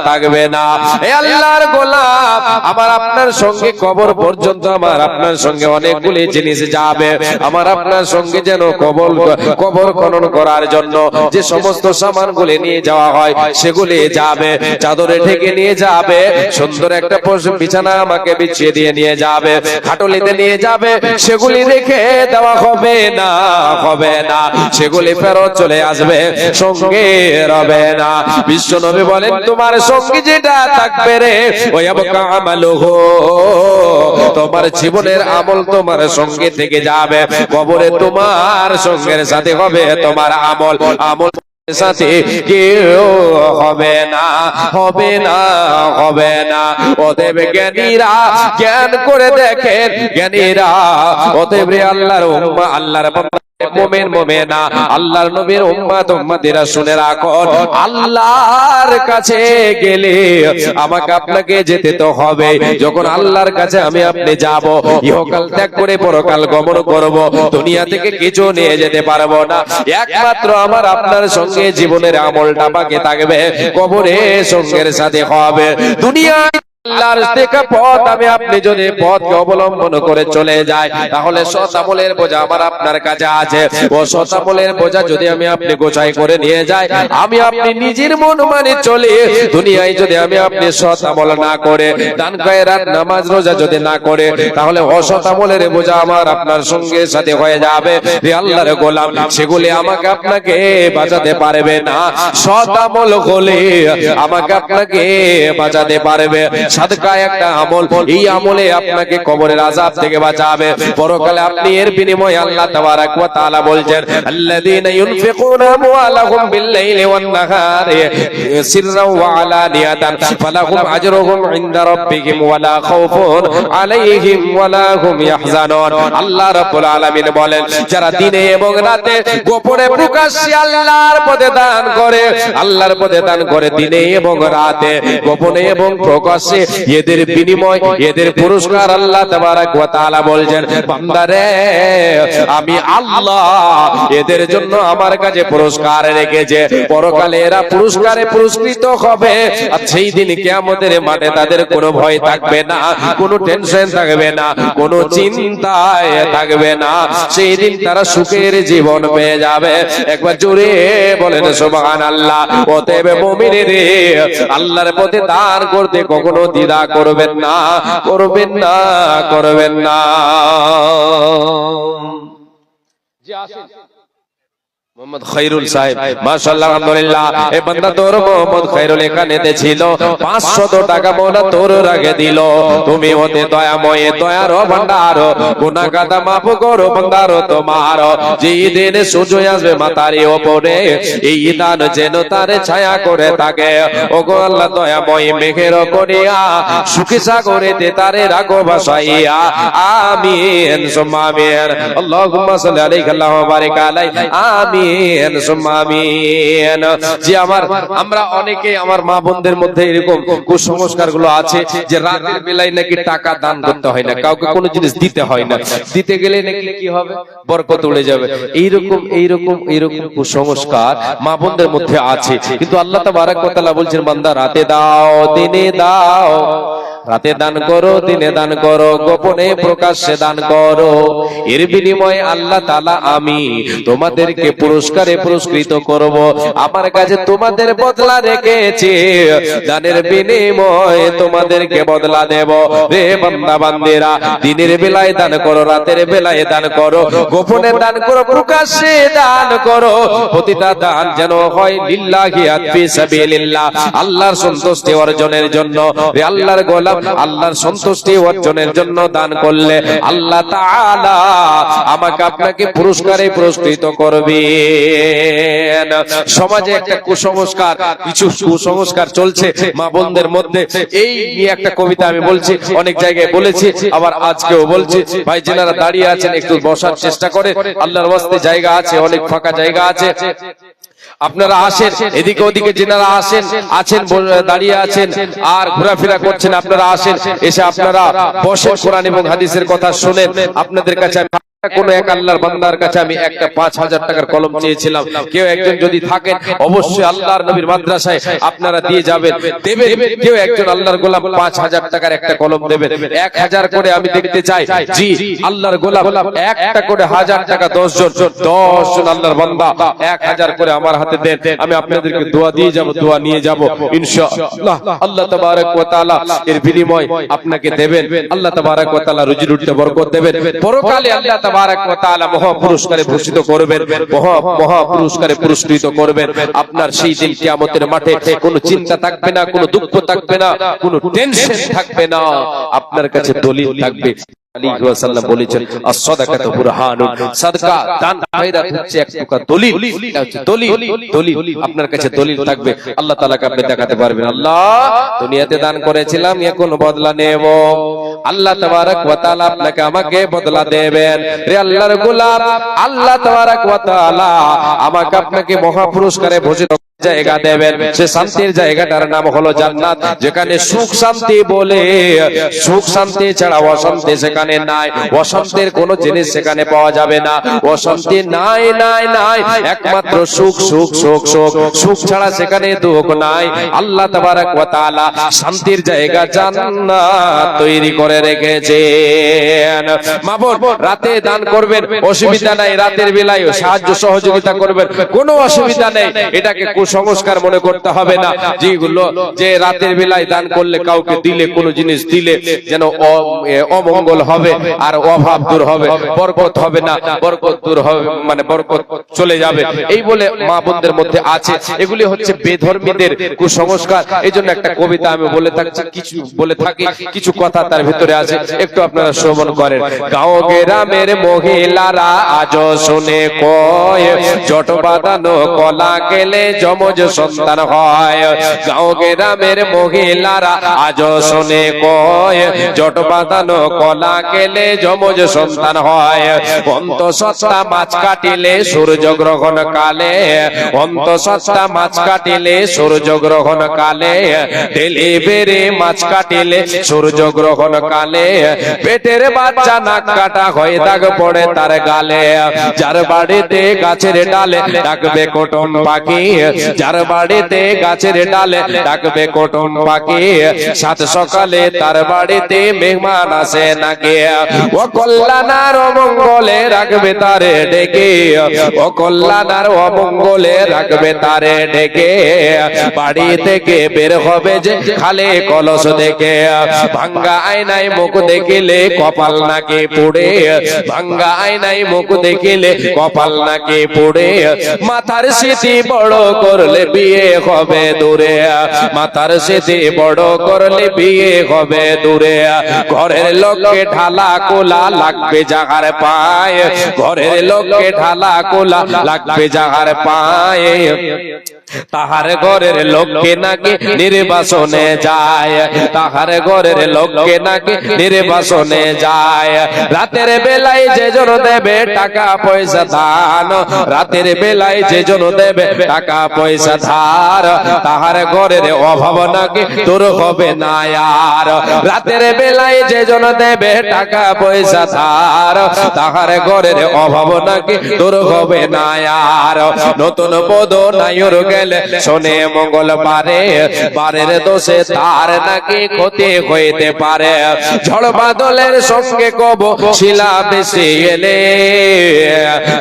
থাকবে না। হে আল্লাহর গোলাম, আমার আপনার সঙ্গে কবর পর্যন্ত আমার আপনার সঙ্গে অনেকগুলি জিনিস যাবে, আমার আপনার সঙ্গে যেন কবর খনন করার জন্য যে সমস্ত সামানগুলি নিয়ে যাওয়া হয় সেগুলি যাবে, চাদরে ঢেকে নিয়ে যাবে, সুন্দর একটা বিছানা আমাকে বিছিয়ে দিয়ে নিয়ে যাবে, খাটুলিতে নিয়ে যাবে, সেগুলি রেখে দেওয়া হবে না, হবে না, সেগুলি ফেরত চলে আসবে, সঙ্গে রবে না। বিশ্বনবী বলেন তোমার সঙ্গে যেটা থাকবে রে ওই আবকা আমালুহু, তোমার জীবনের আমল তোমার সঙ্গে থেকে যাবে, কবরে তোমার সঙ্গের সাথে হবে তোমার আমল, আমল সাথে কেউ হবে না, হবে না, হবে না। অতএব জ্ঞানীরা জ্ঞান করে দেখেন, জ্ঞানীরা অতএব আল্লাহর উম্মাহ, আল্লাহর মুমিন মুমিনা, আল্লাহর নবীর উম্মত উম্মতিরা শুনে রাখো, আল্লাহর কাছে গেলে আমাকে আপনাকে যেতে তো হবে। যখন আল্লাহর কাছে আমি আপনি যাব, ইহকাল ত্যাগ করে পরকাল গমন করব, দুনিয়া থেকে কিছু নিয়ে যেতে পারবো না, একমাত্র আমার আপনার সঙ্গে জীবনের আমলটা বাকি থাকবে, কবরে সঙ্গের সাথে হবে। দুনিয়া আল্লাহর দেখা পথ আমি আপনি যদি পথকে অবলম্বন করে চলে যাই, তাহলে সৎ আমলের বোঝা আমার আপনার কাছে আছে, ও সৎ আমলের বোঝা যদি আমি আপনি গোছাই করে নিয়ে যাই, আমি আপনি নিজের মন মানে চলে দুনিয়ায় যদি আমি আপনি সৎ আমল না করে, দান খয়রাত নামাজ রোজা যদি না করে, তাহলে অসৎ আমলের বোঝা আমার আপনার সঙ্গে সাথে হয়ে যাবে। হে আল্লাহর গোলাম, সেগুলি আমাকে আপনাকে বাঁচাতে পারবে না, সৎ আমল হলে আমাকে আপনাকে বাঁচাতে পারবে। সাদকা একটা আমল, এই আমলে আপনাকে কবরের আযাব থেকে বাঁচাবে, পরকালে আপনি এর বিনিময়ে আল্লাহ তাবারাক ওয়া তাআলা বলছেন আল্লাযীনা ইউনফিকুনা আমওয়ালাহুম বিল-লাইলি ওয়ান-নাহারি সিররাও ওয়া আলানিয়াতান ফালাহুম আজরুহুম ইনদা রাব্বিহিম ওয়া লা খাউফুন আলাইহিম ওয়া লা হুম ইয়াহজানুন। আল্লাহ রাব্বুল আলামিন বলেন যারা দিনে এবং রাতে গোপনে প্রকাশ্যে আল্লাহর পথে দান করে, আল্লাহর পথে দান করে দিনে এবং রাতে, গোপনে এবং প্রকাশ্যে, এদের বিনিময়, এদের পুরস্কার আল্লাহ তাবারাক ওয়া তাআলা বলছেন বান্দারে আমি আল্লাহ এদের জন্য আমার কাছে পুরস্কার রেখেছে, পরকালে এরা পুরস্কারে পুরস্কৃত হবে, আর সেই দিন কিয়ামতের মাঠে তাদের কোনো ভয় থাকবে না, কোনো টেনশন থাকবে না, কোনো চিন্তায় থাকবে না, সেই দিন তারা সুখের জীবন পেয়ে যাবে। একবার জোরে বলেন সুবহানাল্লাহ। অতএব মুমিনেরা আল্লাহর পথে দান করতে কখনো দ্বিধা করবেন না, করবেন না, করবেন না। জি আসেন মোহাম্মদ খৈরুল সাহেব মাশাআল্লাহ আলহামদুলিল্লাহ এই বান্দা তোর মোহাম্মদ খৈরুল এখানেতে ছিল 500 টাকা মোলা তোর রাগে দিল তুমি হতে দয়াময় দয়ার ভান্ডার গুনাহ গাদা মাফ করো বান্দার তোমার যেই দিন সূর্য আসবে মাথার উপরে এই দান যেন তার ছায়া করে থাকে ওগো আল্লাহ দয়াময় মেঘের করিয়া সুখী সাগরেতে তারে রাখো ভাসাইয়া আমিন সুম্মা আমিন আল্লাহুম্মা সাল্লি আলাইহি আল্লাহুম্মা বারিক আলাইহি আমিন যে আমরা অনেকে আমার মা বোনদের মধ্যে এরকম কুসংস্কার গুলো আছে যে রাতের বেলায় নাকি টাকা দান করতে হয় না, কাউকে কোনো জিনিস দিতে হয় না, দিতে গেলে নাকি কি হবে বরকত উড়ে যাবে। এইরকম কুসংস্কার মা বোনদের মধ্যে আছে, কিন্তু আল্লাহ তাবারক ওয়া তাআলা বলছেন বান্দা রাতে দাও দিনে দাও, রাতে দান করো দিনে দান করো গোপনে প্রকাশ্যে দান করো, এর বিনিময়ে আল্লাহ তাআলা আমি তোমাদেরকে পুরস্কারে পুরস্কৃত করব। আমার কাছে তোমাদের বদলা রেখেছি, দানের বিনিময়ে তোমাদেরকে বদলা দেব। রে বান্দা বান্দিরা দিনের বেলায় দান করো, রাতের বেলায় দান করো, গোপনে দান করো, প্রকাশ্যে দান করো, প্রতিটা দান যেন হয় লিল্লাহি ফি সাবিলিল্লাহ, আল্লাহর সন্তুষ্টি অর্জনের জন্য। রে আল্লাহর গোলাম আল্লাহর সন্তুষ্টি অর্জনের জন্য দান করলে আল্লাহ তাআলা আমাকে আপনাকে পুরস্কারে পুরস্কৃত করবে। সমাজে একটা কুসংস্কার, কিছু কুসংস্কার চলছে মা বোনদের মধ্যে, এই নিয়ে একটা কবিতা আমি বলছি, অনেক জায়গায় বলেছি, আবার আজকেও বলছি। ভাই যারা দাঁড়িয়ে আছেন একটু বসার চেষ্টা করে, আল্লাহর ওয়াস্তে জায়গা আছে, অনেক ফাঁকা জায়গা আছে, আপনারা আসেন, এদিকে ওদিকে যেনারা আছেন দাঁড়িয়ে আছেন আর ঘোরাফেরা করছেন, আপনারা আসেন, এসে আপনারা বসেন, কোরআন এবং হাদিসের কথা শুনেন। আপনাদের কাছে কোন এক আল্লাহর বান্দার কাছে আমি একটা 5000 টাকার কলম চেয়েছিলাম, কেউ একজন যদি থাকেন অবশ্যই আল্লাহর নবীর মাদ্রাসায় আপনারা দিয়ে যাবেন, দেবেন। কেউ একজন আল্লাহর গোলাম 5000 টাকার একটা কলম দেবেন, 1000 করে আমি দেখতে চাই। জি আল্লাহর গোলাম একটা করে 1000 টাকা, 10 জন আল্লাহর বান্দা 1000 করে আমার হাতে দেন, আমি আপনাদেরকে দোয়া দিয়ে যাব, দোয়া নিয়ে যাব ইনশাআল্লাহ। আল্লাহ তাবারক ওয়া তাআলা এর বিনিময় আপনাকে দেবেন, আল্লাহ তাবারক ওয়া তাআলা রুজি রুটিতে বরকত দেবেন, পরকালে আল্লাহ তাবারক ওয়া তাআলা মহা পুরস্কারে ভূষিত করবেন, মহা পুরস্কারে পুরস্কৃত করবেন। আপনার সেই দিন কিয়ামতের মাঠে কোনো চিন্তা থাকবে না, কোনো দুঃখ থাকবে না, কোনো টেনশন থাকবে না, আপনার কাছে দলিল থাকবে। আলাইহি ওয়াসাল্লাম বলেছেন as-সাদাকাতু বুরহানুন, সাদকা দান খয়রাত হচ্ছে এক প্রকার দলিল, এটা হচ্ছে দলিল, আপনার কাছে দলিল থাকবে, আল্লাহ তাআলাকে আপনি দেখাতে পারবেন আল্লাহ দুনিয়াতে দান করেছিলাম, এখন বদলা নেব, আল্লাহ তাবারক ওয়া তাআলা আপনাকে আমাকে বদলা দেবেন। রে আল্লাহর গোলাম আল্লাহ তাবারক ওয়া তাআলা আমাকে আপনাকে মহা পুরস্কারে ভূষিত জায়গা দেবেন, সে শান্তির জায়গাটার নাম হলো জান্নাত, যেখানে সুখ শান্তি বলে, সুখ শান্তি ছাড়া অশান্তি সেখানে নাই, অশান্তির কোনো জিনিস সেখানে পাওয়া যাবে না, অশান্তি নাই, একমাত্র সুখ সুখ সুখ সুখ, সুখ ছাড়া সেখানে দুঃখ নাই। আল্লাহ তাবারক ওয়া তাআলা শান্তির জায়গা জান্নাত তৈরি করে রেখেছেন। মা বোন রাতে দান করবেন, অসুবিধা নাই, রাতের বেলায় সাহায্য সহযোগিতা করবেন, কোনো অসুবিধা নেই, এটাকে সংস্কার মনে করতে হবে না, যেগুলো যে রাতের বেলায় দান করলে, কাউকে দিলে, কোনো জিনিস দিলে যেন অমঙ্গল হবে আর অভাব দূর হবে, বরকত হবে না, বরকত দূর হবে মানে বরকত চলে যাবে, এই বলে মা বোনদের মধ্যে আছে। এগুলি হচ্ছে বেধর্মীদের কুসংস্কার। এই জন্য একটা কবিতা আমি বলে থাকি, কিছু কথা তার ভিতরে আছে, একটু আপনারা শ্রবণ করেন। গাঁও গ্রামের মহিলারা আজ শুনে কয়, জট বাঁধানো কলা গেলে যমজ সন্তান হয়। গাঁও গ্রামের মহিলারা আজ শুনে কয়, জট বাঁধানো কলা গেলে যমজ সন্তান হয়। অন্তঃসত্ত্বা মাছ কাটিলে সূর্য গ্রহণ কালে, অন্তঃসত্ত্বা মাছ কাটিলে সূর্য গ্রহণ কালে, ডেলিভারি মাছ কাটিলে সূর্য গ্রহণ কালে, পেটের বাচ্চা নাক কাটা হয়ে দাগ পড়ে তার গালে, যার বাড়িতে গাছের ডালে ডাকবে কোটন পাখি, যার বাড়িতে গাছের ডালে ডাকবে কুটুম পাখি, সাত সকালে তার বাড়িতে মেহমান আসে নাকি। ও কল্যাণার অমঙ্গলে রাখবে তারে ডেকে, ও কল্যাণার অমঙ্গলে রাখবে তারে ডেকে। বাড়ি থেকে বের হবে যে খালে কলস দেখে, ভাঙ্গা আয়নায় মুখ দেখিলে কপাল নাকি পুড়ে, ভাঙ্গা আয়নায় মুখ দেখিলে কপাল নাকি পুড়ে। মাথার স্মৃতি বড় করলে বিয়ে হবে দূরে, মাথার স্মৃতি বড় করলে বিয়ে হবে দূরে। ঘরের লোককে ঢালা কোলা লাগবে জাগার পায়, ঘরের লোককে ঢালা কোলা লাগবে জাগার পায়। তাহার ঘরের লোককে নাকি নির্বাসনে যায়, তাহার ঘরের লোককে নাকি নির্বাসনে যায়। রাতের বেলায় যে জন দেবে টাকা পয়সা দান, রাতের বেলায় যে জন দেবে টাকা পয়সা ধার, তাহার ঘরের অভাব নাকি তোর হবে না আর। রাতের বেলায় যে জন দেবে টাকা পয়সা ধার, তাহার ঘরের অভাব নাকি তোর হবে না আর। নতুন পদ নাইর গেলে শোনে মঙ্গলবারে, বারের দোষে তার নাকি ক্ষতি হইতে পারে। ঝড় বাদলের সঙ্গে কব শিলা বৃষ্টি এলে,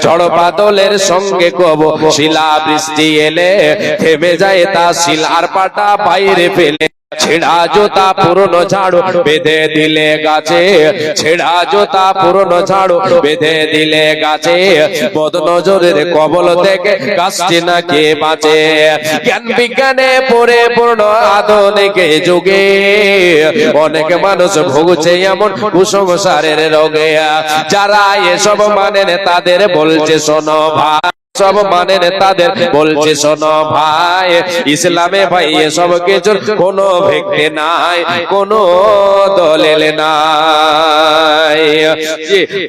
ঝড় বাদলের সঙ্গে কব শিলা বৃষ্টি এলে, থেমে যায় তা শিলার পাটা বাইরে ফেলে। ছেঁড়া জোতা পুরনো ঝাড়ু বেঁধে দিলে গাছে, ছেঁড়া জোতা পুরনো ঝাড়ু বেঁধে দিলে গাছে। বদনজরের কবল থেকে গাছটি নাকি বাঁচে। জ্ঞান বিজ্ঞানে পড়ে পূর্ণ আধুনিক যুগে অনেক মানুষ ভুগছে এমন কুসংস্কারের রোগে। যারা এসব মানেন তাদের বলছে শোনো ভাই, সব মানেন তাদের বলছে শোনো ভাই, ইসলামে ভাই এসব কিছুর কোনো ভিত্তি নাই, কোনো দলিল নাই।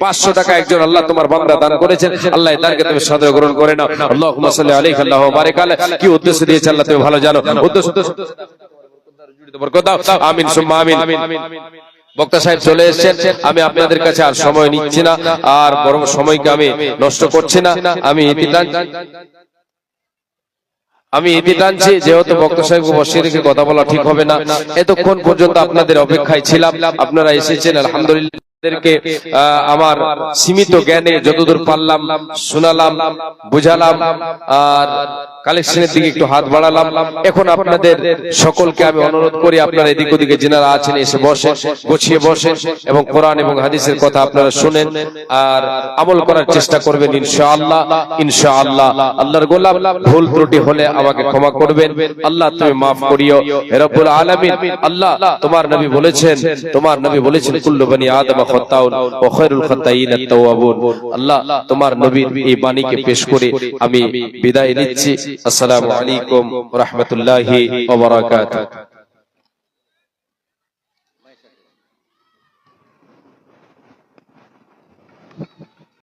500 টাকা একজন আল্লাহ তোমার বান্দা দান করেছেন, আল্লাহ দানকে তুমি সাদরে গ্রহণ করে নাও। আল্লাহুম্মা সাল্লি আলাইহি আল্লাহুম্মা বারিক আলাইহি। কি উদ্দেশ্য দিয়েছে আল্লাহ তুমি ভালো জানো, উদ্দেশ্য বরকত দাও, আমিন সুম্মা আমিন। বক্তা সাহেব চলে এসেছেন, আমি আপনাদের কাছে আর সময় নিচ্ছি না, আর বরং সময়কে আমি নষ্ট করছি না। আমি ইতি টানছি, যেহেতু বক্তা সাহেবকে বসিয়ে রেখে কথা বলা ঠিক হবে না। এতক্ষণ পর্যন্ত আপনাদের অপেক্ষায় ছিলাম, আপনারা এসেছেন, আলহামদুলিল্লাহ। আমার সীমিত জ্ঞানে যতদূর পারলাম শোনালাম, বুঝালাম, আর কালেকশনের দিকে একটু হাত বাড়ালাম। এখন আপনাদের সকলকে আমি অনুরোধ করি, আপনারা এদিক ওদিকে যারা আছেন এসে বসেন, গুছিয়ে বসেন এবং কোরআন এবং হাদিসের কথা আপনারা শুনেন আর আমল করার চেষ্টা করবেন ইনশাআল্লাহ। ইনশাআল্লাহ আল্লাহর গোলাম, ভুল ত্রুটি হলে আমাকে ক্ষমা করবেন, আল্লাহ তুমি মাফ করিও হে রব্বুল আলামিন। আল্লাহ তোমার নবী বলেছেন কুল্লু বনি আদম খাত্তাউন ওয়া খায়রুল খাত্তাইন আত-তাওয়াবুন। আল্লাহ তোমার নবীর এই বাণীকে পেশ করে আমি বিদায় নিচ্ছি। আসসালামু আলাইকুম ওয়া রাহমাতুল্লাহি ওয়া বারাকাতুহু।